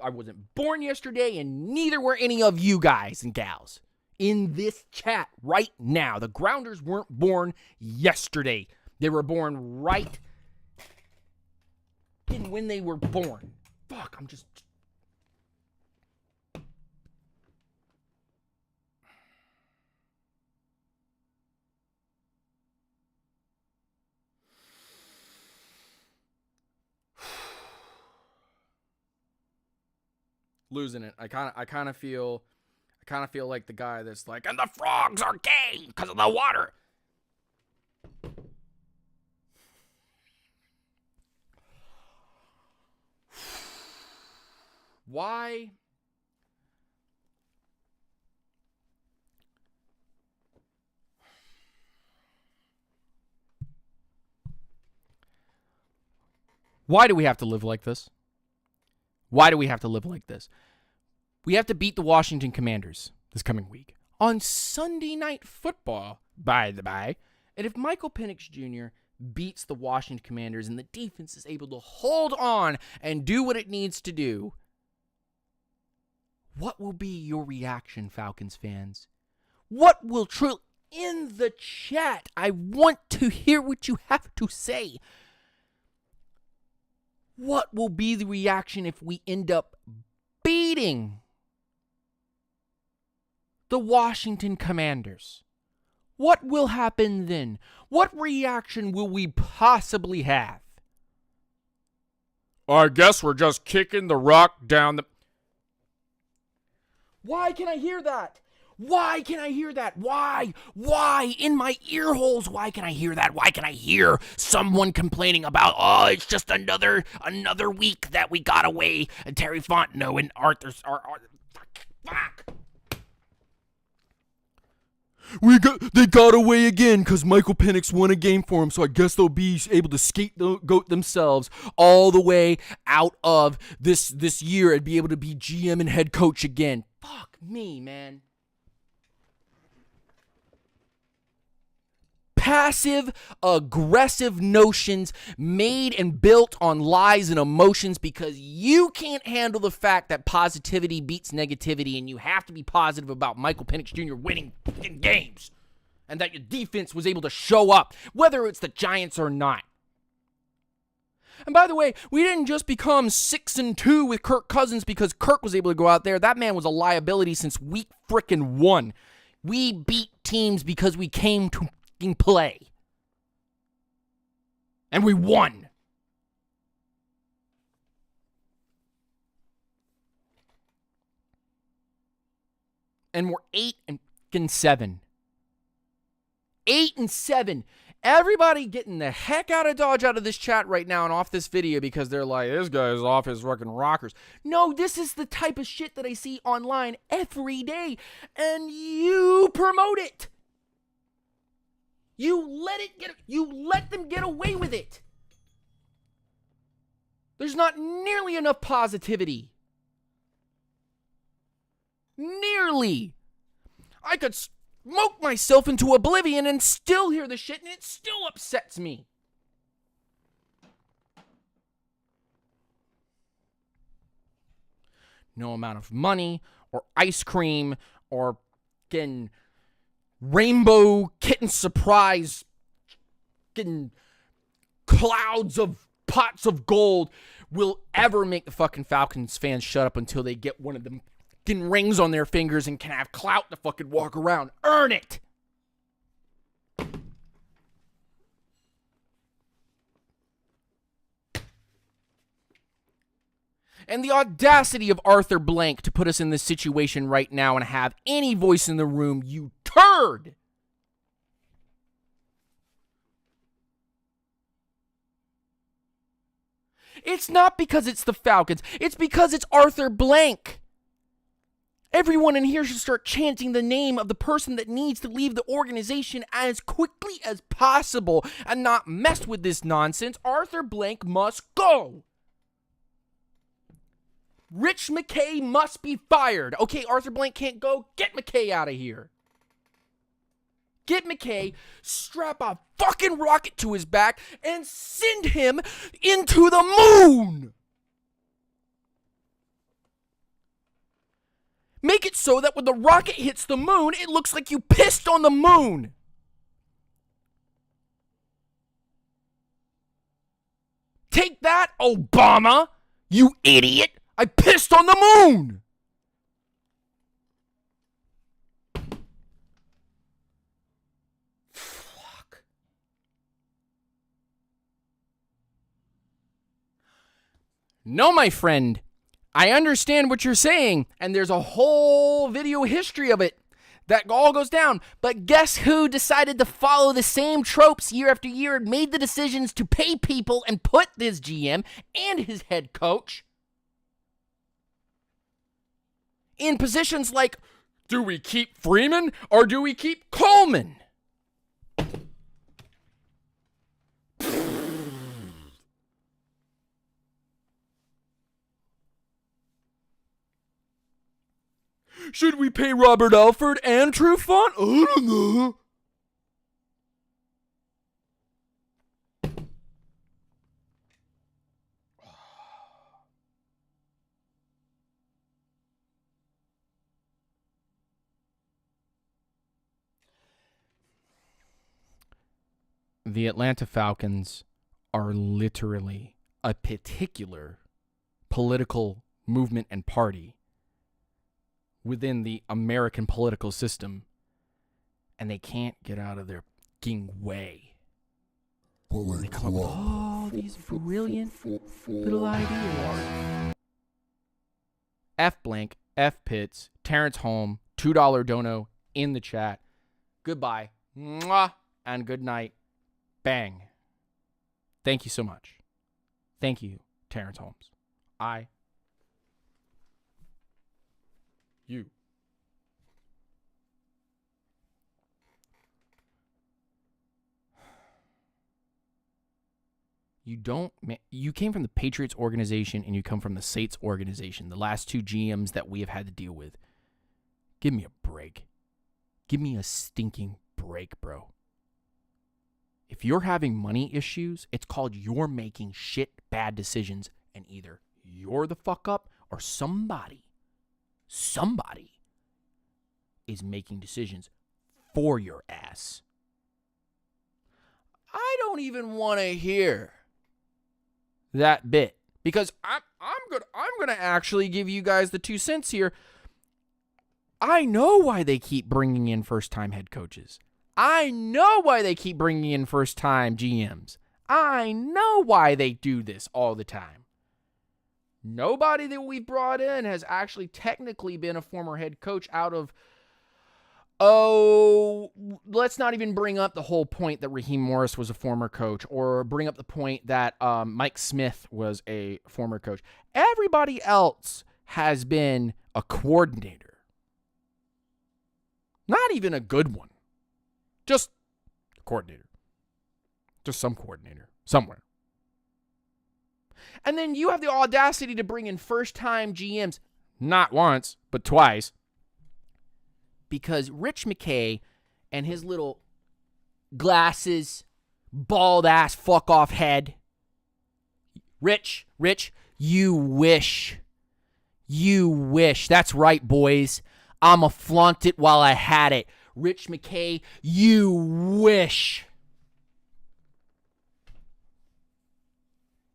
wasn't born yesterday, and neither were any of you guys and gals in this chat right now. The Grounders weren't born yesterday. They were born right in when they were born. Fuck, I'm just... losing it. I kind of feel like the guy that's like, and the frogs are gay because of the water. Why? Why do we have to live like this? Why do we have to live like this? We have to beat the Washington Commanders this coming week on Sunday Night Football, by the by. And if Michael Penix Jr. beats the Washington Commanders and the defense is able to hold on and do what it needs to do, what will be your reaction, Falcons fans? What will truly... In the chat, I want to hear what you have to say. What will be the reaction if we end up beating the Washington Commanders? What will happen then? What reaction will we possibly have? I guess we're just kicking the rock down the... Why can I hear that? Why can I hear that? Why? Why? In my ear holes, why can I hear that? Why can I hear someone complaining about, oh, it's just another week that we got away, and Terry Fontenot and Arthur's... Fuck! They got away again because Michael Penix won a game for him, so I guess they'll be able to scapegoat themselves all the way out of this year and be able to be GM and head coach again. Fuck me, man. Passive, aggressive notions made and built on lies and emotions because you can't handle the fact that positivity beats negativity and you have to be positive about Michael Penix Jr. winning fucking games and that your defense was able to show up, whether it's the Giants or not. And by the way, we didn't just become 6-2 with Kirk Cousins because Kirk was able to go out there. That man was a liability since week frickin' 1. We beat teams because we came to play. And we won. And we're 8-7. 8-7. Everybody getting the heck out of Dodge out of this chat right now and off this video because they're like, this guy's off his fucking rockers. No, this is the type of shit that I see online every day. And you promote it. You let them get away with it. There's not nearly enough positivity. Nearly. I could smoke myself into oblivion and still hear the shit, and it still upsets me. No amount of money or ice cream or getting rainbow kitten surprise, getting clouds of pots of gold will ever make the fucking Falcons fans shut up until they get one of them fucking rings on their fingers and can have clout to fucking walk around. Earn it! And the audacity of Arthur Blank to put us in this situation right now and have any voice in the room, you turd! It's not because it's the Falcons. It's because it's Arthur Blank. Everyone in here should start chanting the name of the person that needs to leave the organization as quickly as possible and not mess with this nonsense. Arthur Blank must go. Rich McKay must be fired. Okay, Arthur Blank can't go. Get McKay out of here. Get McKay, strap a fucking rocket to his back, and send him into the moon. Make it so that when the rocket hits the moon, it looks like you pissed on the moon. Take that, Obama, you idiot. I pissed on the moon! Fuck. No, my friend. I understand what you're saying, and there's a whole video history of it that all goes down. But guess who decided to follow the same tropes year after year and made the decisions to pay people and put this GM and his head coach in positions like, do we keep Freeman or do we keep Coleman? Should we pay Robert Alford and Trufant? I don't know. The Atlanta Falcons are literally a particular political movement and party within the American political system, and they can't get out of their fucking way. They come up with all these brilliant little ideas. F blank F. Pitts, Terrence Holm, $2 dono in the chat. Goodbye. Mwah, and good night. Bang. Thank you so much. Thank you, Terrence Holmes. You. You came from the Patriots organization and you come from the Saints organization, the last two GMs that we have had to deal with. Give me a break. Give me a stinking break, bro. If you're having money issues, it's called you're making bad decisions, and either you're the fuck up or somebody is making decisions for your ass. I don't even want to hear that bit because I'm gonna actually give you guys the 2 cents here. I know why they keep bringing in first-time head coaches. I know why they keep bringing in first-time GMs. I know why they do this all the time. Nobody that we've brought in has actually technically been a former head coach out of, let's not even bring up the whole point that Raheem Morris was a former coach or bring up the point that Mike Smith was a former coach. Everybody else has been a coordinator. Not even a good one. Just a coordinator. Just some coordinator somewhere. And then you have the audacity to bring in first-time GMs, not once, but twice. Because Rich McKay and his little glasses, bald-ass fuck-off head. Rich, you wish. That's right, boys. I'ma flaunt it while I had it. Rich McKay, you wish.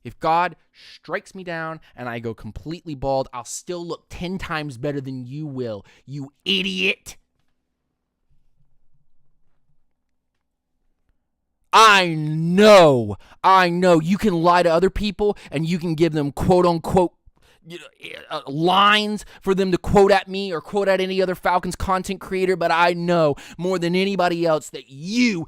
If God strikes me down and I go completely bald, I'll still look 10 times better than you will, you idiot. I know you can lie to other people and you can give them quote unquote lines for them to quote at me or quote at any other Falcons content creator, but I know more than anybody else that you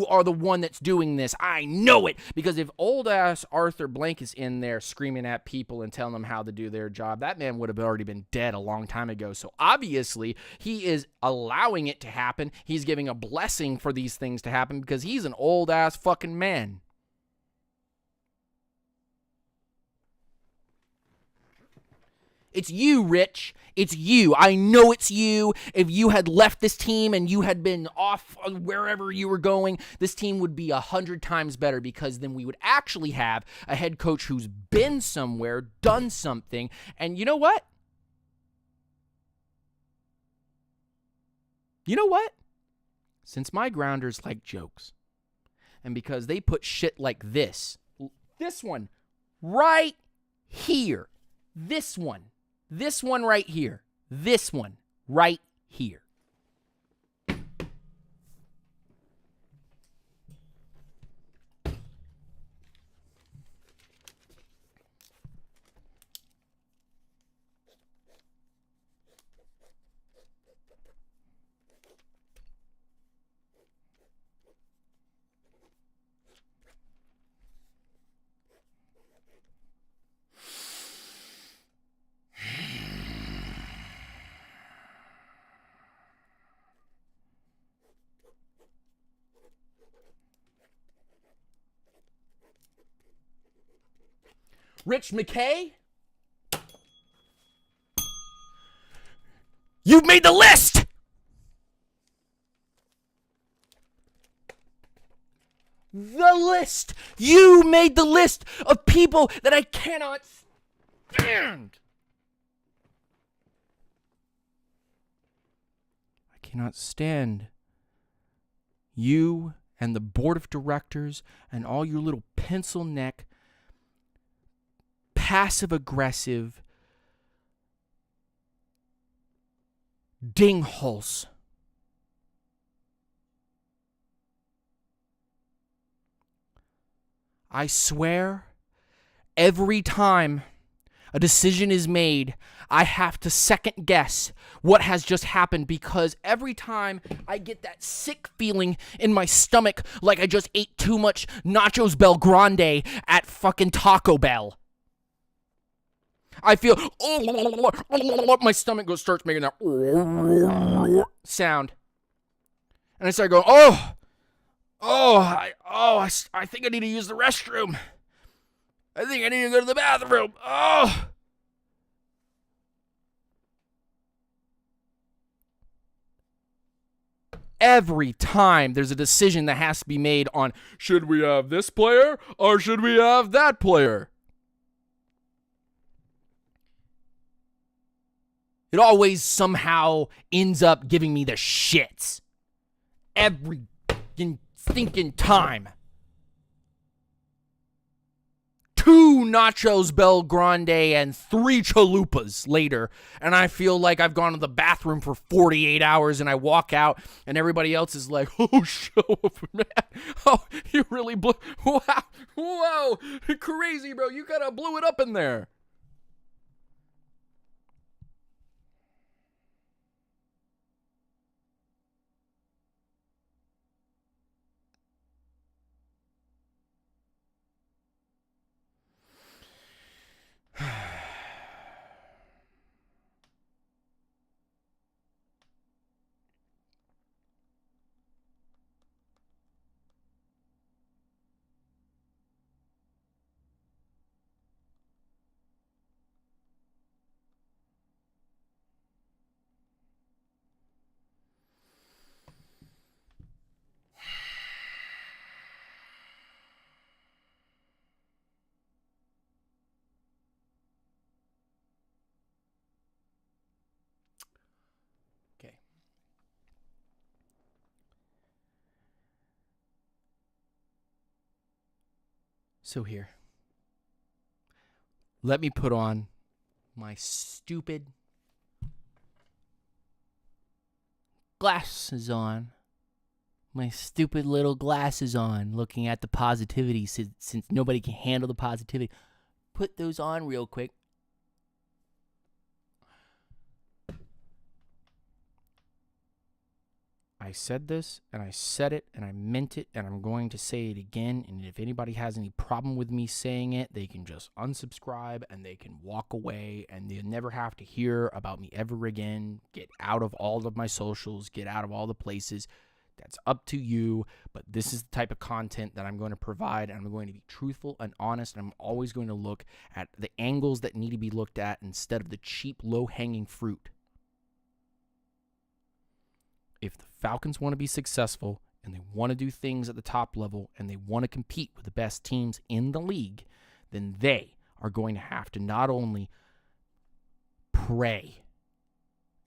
are the one that's doing this. I know it, because if old ass Arthur Blank is in there screaming at people and telling them how to do their job, that man would have already been dead a long time ago. So obviously he is allowing it to happen. He's giving a blessing for these things to happen because he's an old ass fucking man. It's you, Rich. It's you. I know it's you. If you had left this team and you had been off wherever you were going, this team would be 100 times better, because then we would actually have a head coach who's been somewhere, done something. And you know what? Since my grounders like jokes, and because they put shit like this one right here, this one right here, this one right here. Rich McKay, you've made the list! The list! You made the list of people that I cannot stand! I cannot stand you and the board of directors and all your little pencil neck, passive-aggressive dingholes. I swear, every time a decision is made, I have to second guess what has just happened, because every time I get that sick feeling in my stomach like I just ate too much Nachos Bel Grande at fucking Taco Bell. I feel, my stomach starts making that sound. And I start going, I think I need to use the restroom. I think I need to go to the bathroom. Oh. Every time there's a decision that has to be made on, should we have this player or should we have that player? It always somehow ends up giving me the shits. Every stinking time. 2 Nachos Bel Grande and 3 chalupas later, and I feel like I've gone to the bathroom for 48 hours, and I walk out, and everybody else is like, oh, show up, man. Oh, you really blew. Wow. Whoa. Crazy, bro. You kind of blew it up in there. Okay. So here, let me put on my stupid glasses on. My stupid little glasses on, looking at the positivity, since nobody can handle the positivity. Put those on real quick. I said this, and I said it, and I meant it, and I'm going to say it again. And if anybody has any problem with me saying it, they can just unsubscribe, and they can walk away, and they'll never have to hear about me ever again. Get out of all of my socials, get out of all the places. That's up to you, but this is the type of content that I'm going to provide, and I'm going to be truthful and honest, and I'm always going to look at the angles that need to be looked at instead of the cheap, low-hanging fruit. If the Falcons want to be successful and they want to do things at the top level and they want to compete with the best teams in the league, then they are going to have to not only pray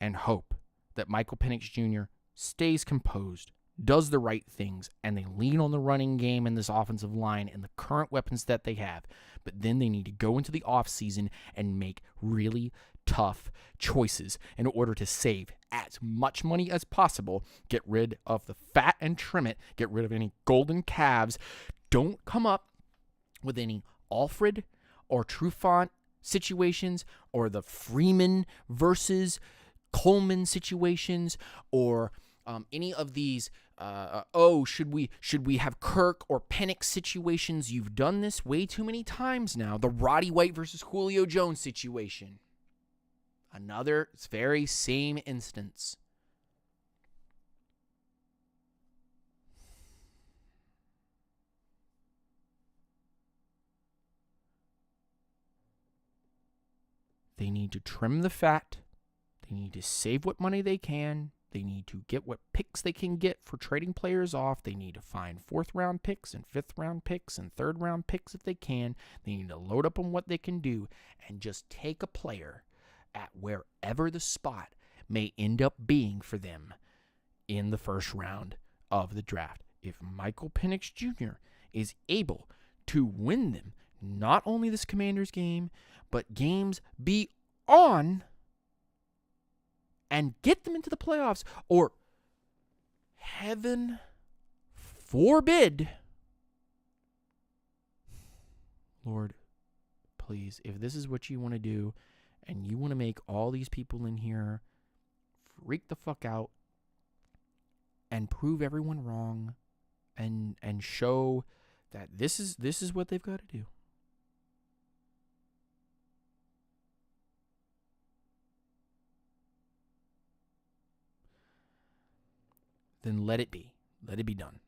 and hope that Michael Penix Jr. stays composed, does the right things, and they lean on the running game in this offensive line and the current weapons that they have, but then they need to go into the offseason and make really tough choices in order to save as much money as possible, get rid of the fat and trim it, get rid of any golden calves. Don't come up with any Alfred or Trufant situations or the Freeman versus Coleman situations or any of these should we have Kirk or Penix situations. You've done this way too many times now. The Roddy White versus Julio Jones situation. Another very same instance. They need to trim the fat. They need to save what money they can. They need to get what picks they can get for trading players off. They need to find 4th-round picks and 5th-round picks and 3rd-round picks if they can. They need to load up on what they can do and just take a player at wherever the spot may end up being for them in the first round of the draft. If Michael Penix Jr. is able to win them not only this Commanders game, but games beyond and get them into the playoffs, or heaven forbid, Lord, please, if this is what you want to do and you want to make all these people in here freak the fuck out and prove everyone wrong and show that this is what they've got to do. Then let it be. Let it be done.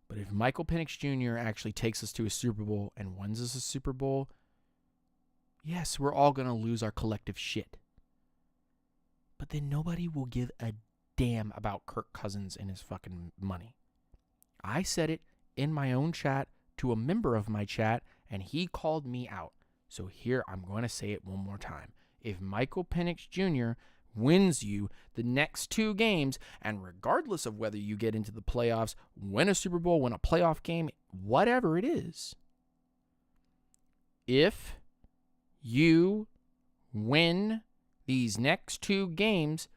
But if Michael Penix Jr. actually takes us to a Super Bowl and wins us a Super Bowl, yes, we're all going to lose our collective shit. But then nobody will give a damn about Kirk Cousins and his fucking money. I said it in my own chat to a member of my chat, and he called me out. So here, I'm going to say it one more time. If Michael Penix Jr. wins you the next 2 games, and regardless of whether you get into the playoffs, win a Super Bowl, win a playoff game, whatever it is, if you win these next 2 games,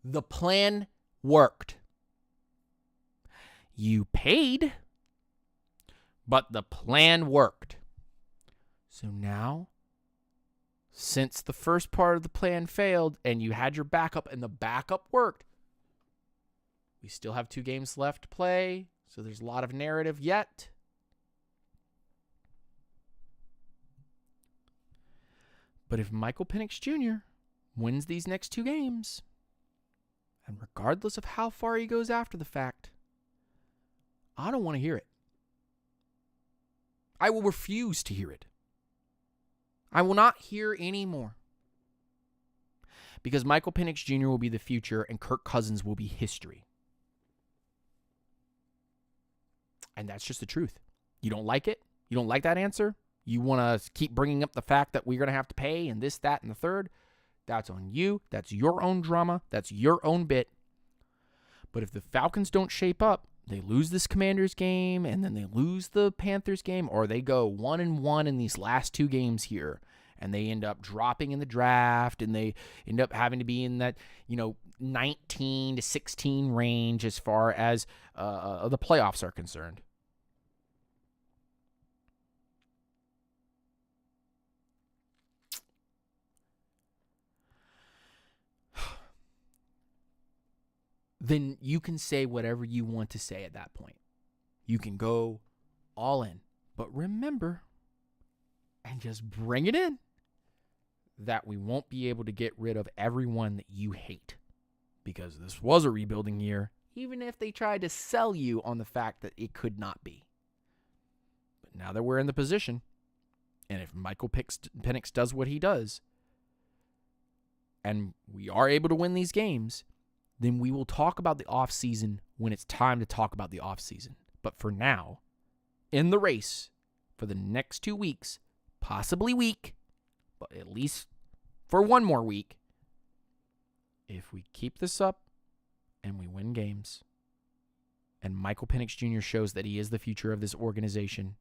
the plan worked. You paid, but the plan worked. So now, since the first part of the plan failed and you had your backup and the backup worked, we still have 2 games left to play, so there's a lot of narrative yet. But if Michael Penix Jr. wins these next 2 games, and regardless of how far he goes after the fact, I don't want to hear it. I will refuse to hear it. I will not hear any more. Because Michael Penix Jr. will be the future and Kirk Cousins will be history. And that's just the truth. You don't like it? You don't like that answer? You want to keep bringing up the fact that we're going to have to pay and this, that, and the third? That's on you. That's your own drama. That's your own bit. But if the Falcons don't shape up, they lose this Commanders game, and then they lose the Panthers game, or they go 1-1 in these last 2 games here, and they end up dropping in the draft, and they end up having to be in that 19 to 16 range as far as the playoffs are concerned. Then you can say whatever you want to say at that point. You can go all in. But remember, and just bring it in, that we won't be able to get rid of everyone that you hate. Because this was a rebuilding year, even if they tried to sell you on the fact that it could not be. But now that we're in the position, and if Michael Penix does what he does, and we are able to win these games, then we will talk about the offseason when it's time to talk about the offseason. But for now, in the race, for the next 2 weeks, possibly week, but at least for 1 more week, if we keep this up and we win games, and Michael Penix Jr. shows that he is the future of this organization,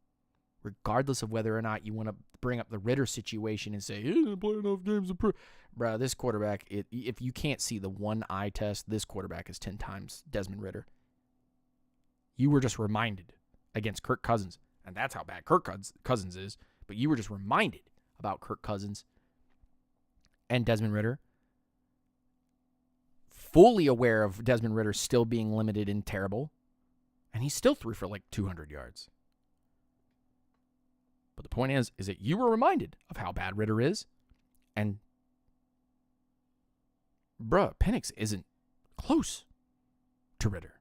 regardless of whether or not you want to bring up the Ritter situation and say, he didn't play enough games to prove. Bro, this quarterback, if you can't see the one eye test, this quarterback is 10 times Desmond Ritter. You were just reminded against Kirk Cousins, and that's how bad Kirk Cousins is, but you were just reminded about Kirk Cousins and Desmond Ritter, fully aware of Desmond Ritter still being limited and terrible, and he still threw for like 200 yards. But the point is that you were reminded of how bad Ritter is, and bruh, Penix isn't close to Ritter.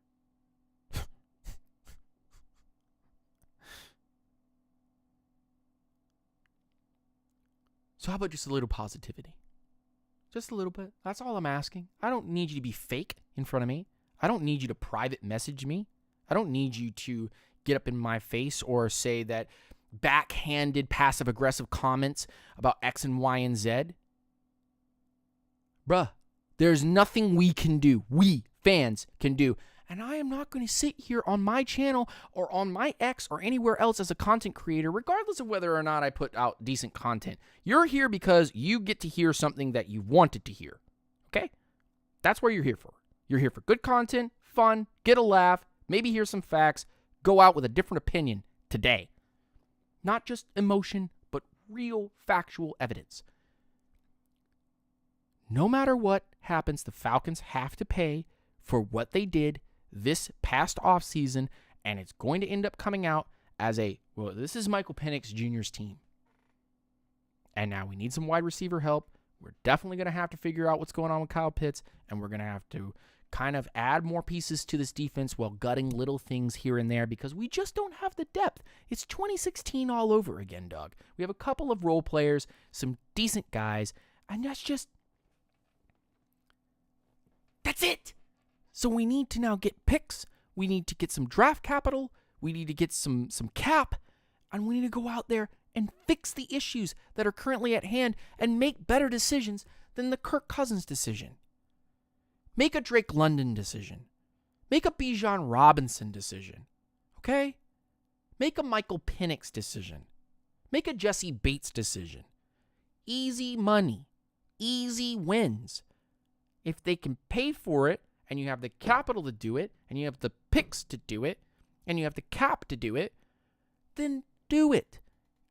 So how about just a little positivity? Just a little bit. That's all I'm asking. I don't need you to be fake in front of me. I don't need you to private message me. I don't need you to get up in my face or say that backhanded passive-aggressive comments about X and Y and Z. Bruh, there's nothing we can do. We, fans, can do. And I am not going to sit here on my channel or on my X or anywhere else as a content creator, regardless of whether or not I put out decent content. You're here because you get to hear something that you wanted to hear. Okay? That's what you're here for. You're here for good content, fun, get a laugh, maybe hear some facts, go out with a different opinion today. Not just emotion, but real factual evidence. No matter what happens, the Falcons have to pay for what they did this past offseason, and it's going to end up coming out as this is Michael Penix Jr.'s team. And now we need some wide receiver help. We're definitely going to have to figure out what's going on with Kyle Pitts, and we're going to have to kind of add more pieces to this defense while gutting little things here and there because we just don't have the depth. It's 2016 all over again, Doug. We have a couple of role players, some decent guys, and that's it. So we need to now get picks. We need to get some draft capital. We need to get some cap, and we need to go out there and fix the issues that are currently at hand and make better decisions than the Kirk Cousins decision. Make a Drake London decision. Make a Bijan Robinson decision. Okay? Make a Michael Penix decision. Make a Jesse Bates decision. Easy money. Easy wins. If they can pay for it, and you have the capital to do it, and you have the picks to do it, and you have the cap to do it, then do it.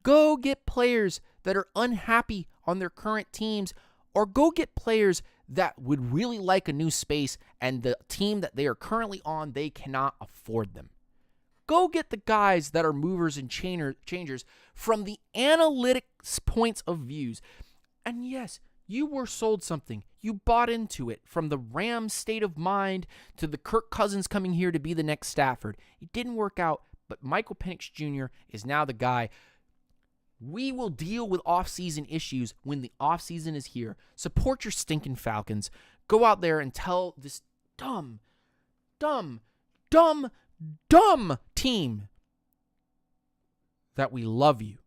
Go get players that are unhappy on their current teams, or go get players that would really like a new space, and the team that they are currently on, they cannot afford them. Go get the guys that are movers and changers from the analytics points of views. And yes, you were sold something. You bought into it, from the Rams' state of mind to the Kirk Cousins coming here to be the next Stafford. It didn't work out, but Michael Penix Jr. is now the guy. We will deal with off-season issues when the off-season is here. Support your stinking Falcons. Go out there and tell this dumb team that we love you.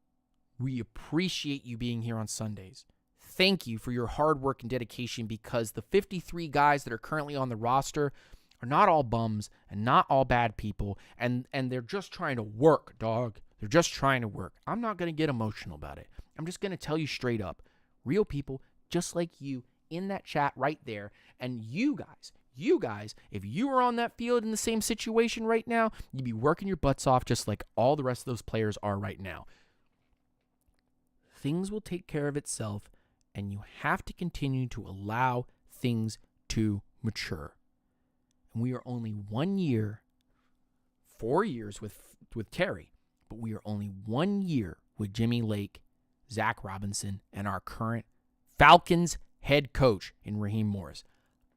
We appreciate you being here on Sundays. Thank you for your hard work and dedication, because the 53 guys that are currently on the roster are not all bums and not all bad people, and they're just trying to work, dog. They're just trying to work. I'm not going to get emotional about it. I'm just going to tell you straight up. Real people just like you in that chat right there. And you guys, if you were on that field in the same situation right now, you'd be working your butts off just like all the rest of those players are right now. Things will take care of itself, and you have to continue to allow things to mature. And we are only 1 year, 4 years with Terry, but we are only 1 year with Jimmy Lake, Zach Robinson, and our current Falcons head coach in Raheem Morris.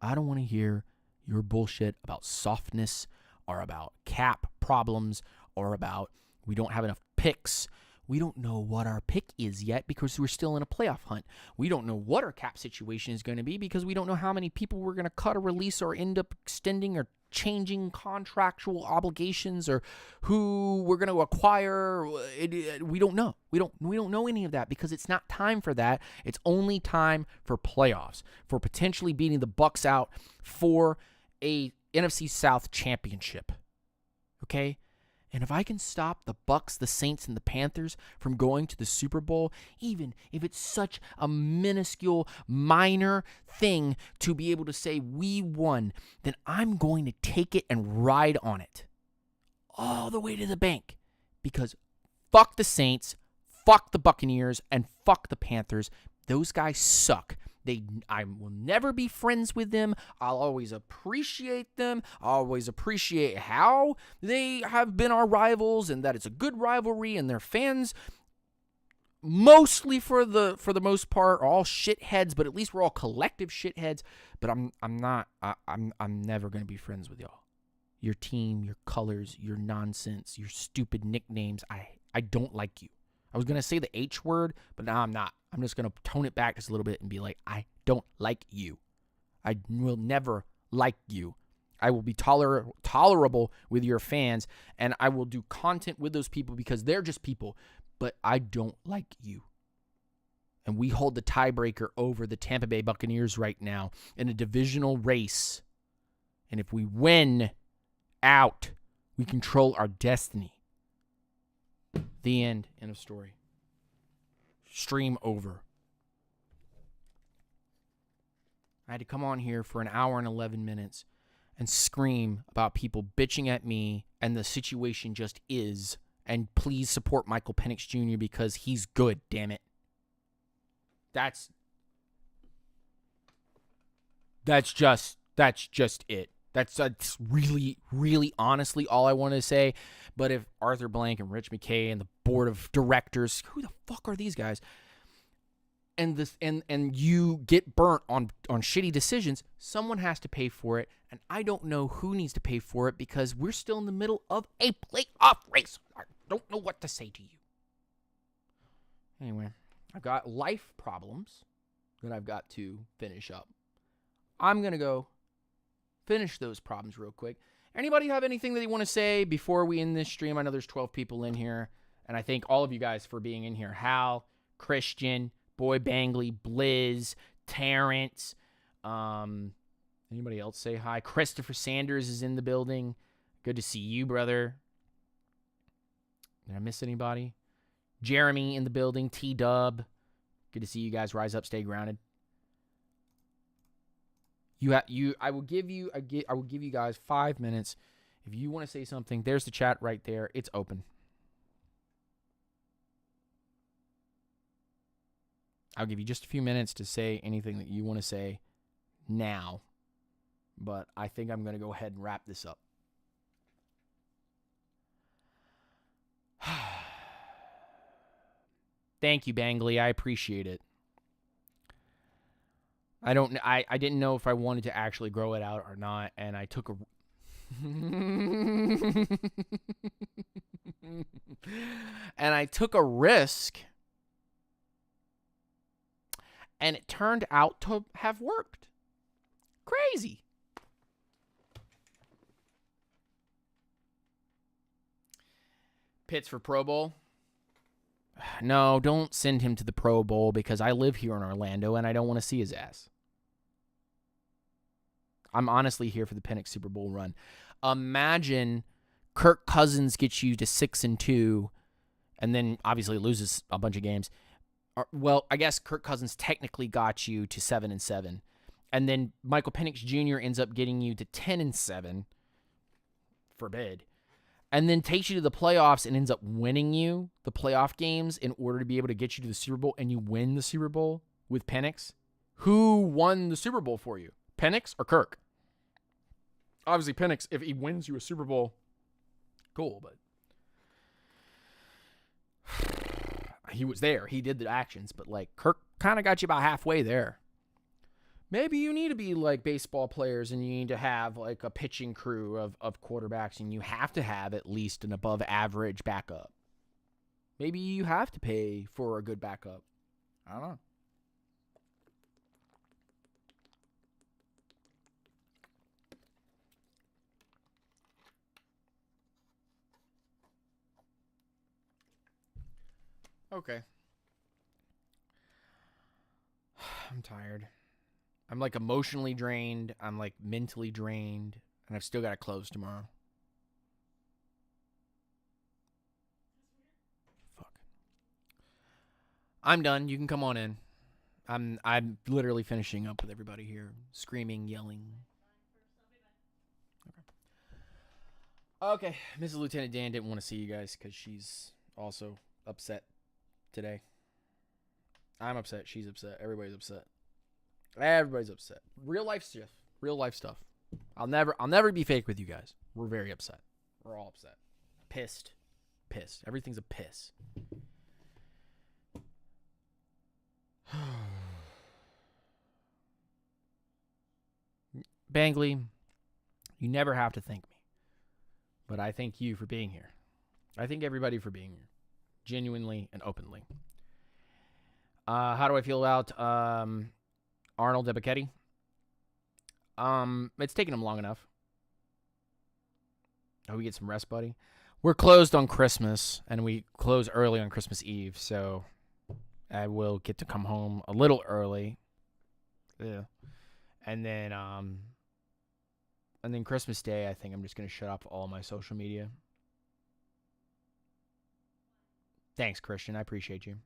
I don't want to hear your bullshit about softness or about cap problems or about we don't have enough picks. We don't know what our pick is yet because we're still in a playoff hunt. We don't know what our cap situation is going to be because we don't know how many people we're going to cut or release or end up extending or changing contractual obligations or who we're going to acquire. We don't know. We don't know any of that because it's not time for that. It's only time for playoffs, for potentially beating the Bucs out for a NFC South championship. Okay? And if I can stop the Bucs, the Saints, and the Panthers from going to the Super Bowl, even if it's such a minuscule, minor thing to be able to say we won, then I'm going to take it and ride on it all the way to the bank. Because fuck the Saints, fuck the Buccaneers, and fuck the Panthers. Those guys suck. I will never be friends with them. I'll always appreciate them. I'll always appreciate how they have been our rivals and that it's a good rivalry, and their fans, mostly for the most part, are all shitheads, but at least we're all collective shitheads. But I'm never going to be friends with y'all. Your team, your colors, your nonsense, your stupid nicknames. I don't like you. I was going to say the H word, but now I'm not. I'm just going to tone it back just a little bit and be like, I don't like you. I will never like you. I will be tolerable with your fans, and I will do content with those people because they're just people, but I don't like you. And we hold the tiebreaker over the Tampa Bay Buccaneers right now in a divisional race. And if we win out, we control our destiny. The end. End of story. Stream over. I had to come on here for an hour and 11 minutes and scream about people bitching at me, and the situation just is And please support Michael Penix Jr. because he's good, damn it. That's just it. That's really, really honestly all I want to say. But if Arthur Blank and Rich McKay and the board of directors, who the fuck are these guys? And you get burnt on shitty decisions, someone has to pay for it. And I don't know who needs to pay for it because we're still in the middle of a playoff race. I don't know what to say to you. Anyway, I've got life problems that I've got to finish up. I'm going to go finish those problems real quick. Anybody have anything that you want to say before we end this stream? I know there's 12 people in here, and I thank all of you guys for being in here. Hal, Christian, Boy Bangley, Blizz, Terrence. Anybody else say hi? Christopher Sanders is in the building. Good to see you, brother. Did I miss anybody? Jeremy in the building. T-Dub. Good to see you guys. Rise up, stay grounded. I will give you guys 5 minutes. If you want to say something, there's the chat right there. It's open. I'll give you just a few minutes to say anything that you want to say now. But I think I'm going to go ahead and wrap this up. Thank you, Bangley. I appreciate it. I didn't know if I wanted to actually grow it out or not, and I took a risk, and it turned out to have worked. Crazy. Pitts for Pro Bowl. No, don't send him to the Pro Bowl because I live here in Orlando and I don't want to see his ass. I'm honestly here for the Penix Super Bowl run. Imagine Kirk Cousins gets you to 6-2 and then obviously loses a bunch of games. Well, I guess Kirk Cousins technically got you to 7-7. And then Michael Penix Jr. ends up getting you to 10-7. Forbid. And then takes you to the playoffs and ends up winning you the playoff games in order to be able to get you to the Super Bowl, and you win the Super Bowl with Penix. Who won the Super Bowl for you? Penix or Kirk? Obviously Penix, if he wins you a Super Bowl, cool, but he was there. He did the actions, but like Kirk kind of got you about halfway there. Maybe you need to be like baseball players and you need to have like a pitching crew of quarterbacks and you have to have at least an above average backup. Maybe you have to pay for a good backup. I don't know. Okay. I'm tired. I'm like emotionally drained. I'm like mentally drained. And I've still got to close tomorrow. Fuck. I'm done. You can come on in. I'm literally finishing up with everybody here. Screaming, yelling. Okay. Mrs. Lieutenant Dan didn't want to see you guys because she's also upset today. I'm upset. She's upset. Everybody's upset. Everybody's upset. Real life stuff. Real life stuff. I'll never be fake with you guys. We're very upset. We're all upset. Pissed. Everything's a piss. Bangley, you never have to thank me. But I thank you for being here. I thank everybody for being here. Genuinely and openly. How do I feel about Arnold Ebiketie? It's taken him long enough. Oh, we get some rest, buddy. We're closed on Christmas, and we close early on Christmas Eve, so I will get to come home a little early. Yeah. And then Christmas Day, I think I'm just gonna shut off all my social media. Thanks, Christian. I appreciate you.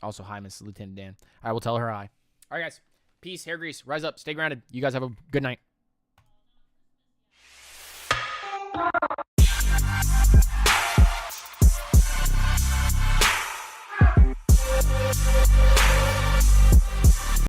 Also, hi, Mrs. Lieutenant Dan. I will tell her hi. All right, guys. Peace, hair grease. Rise up. Stay grounded. You guys have a good night.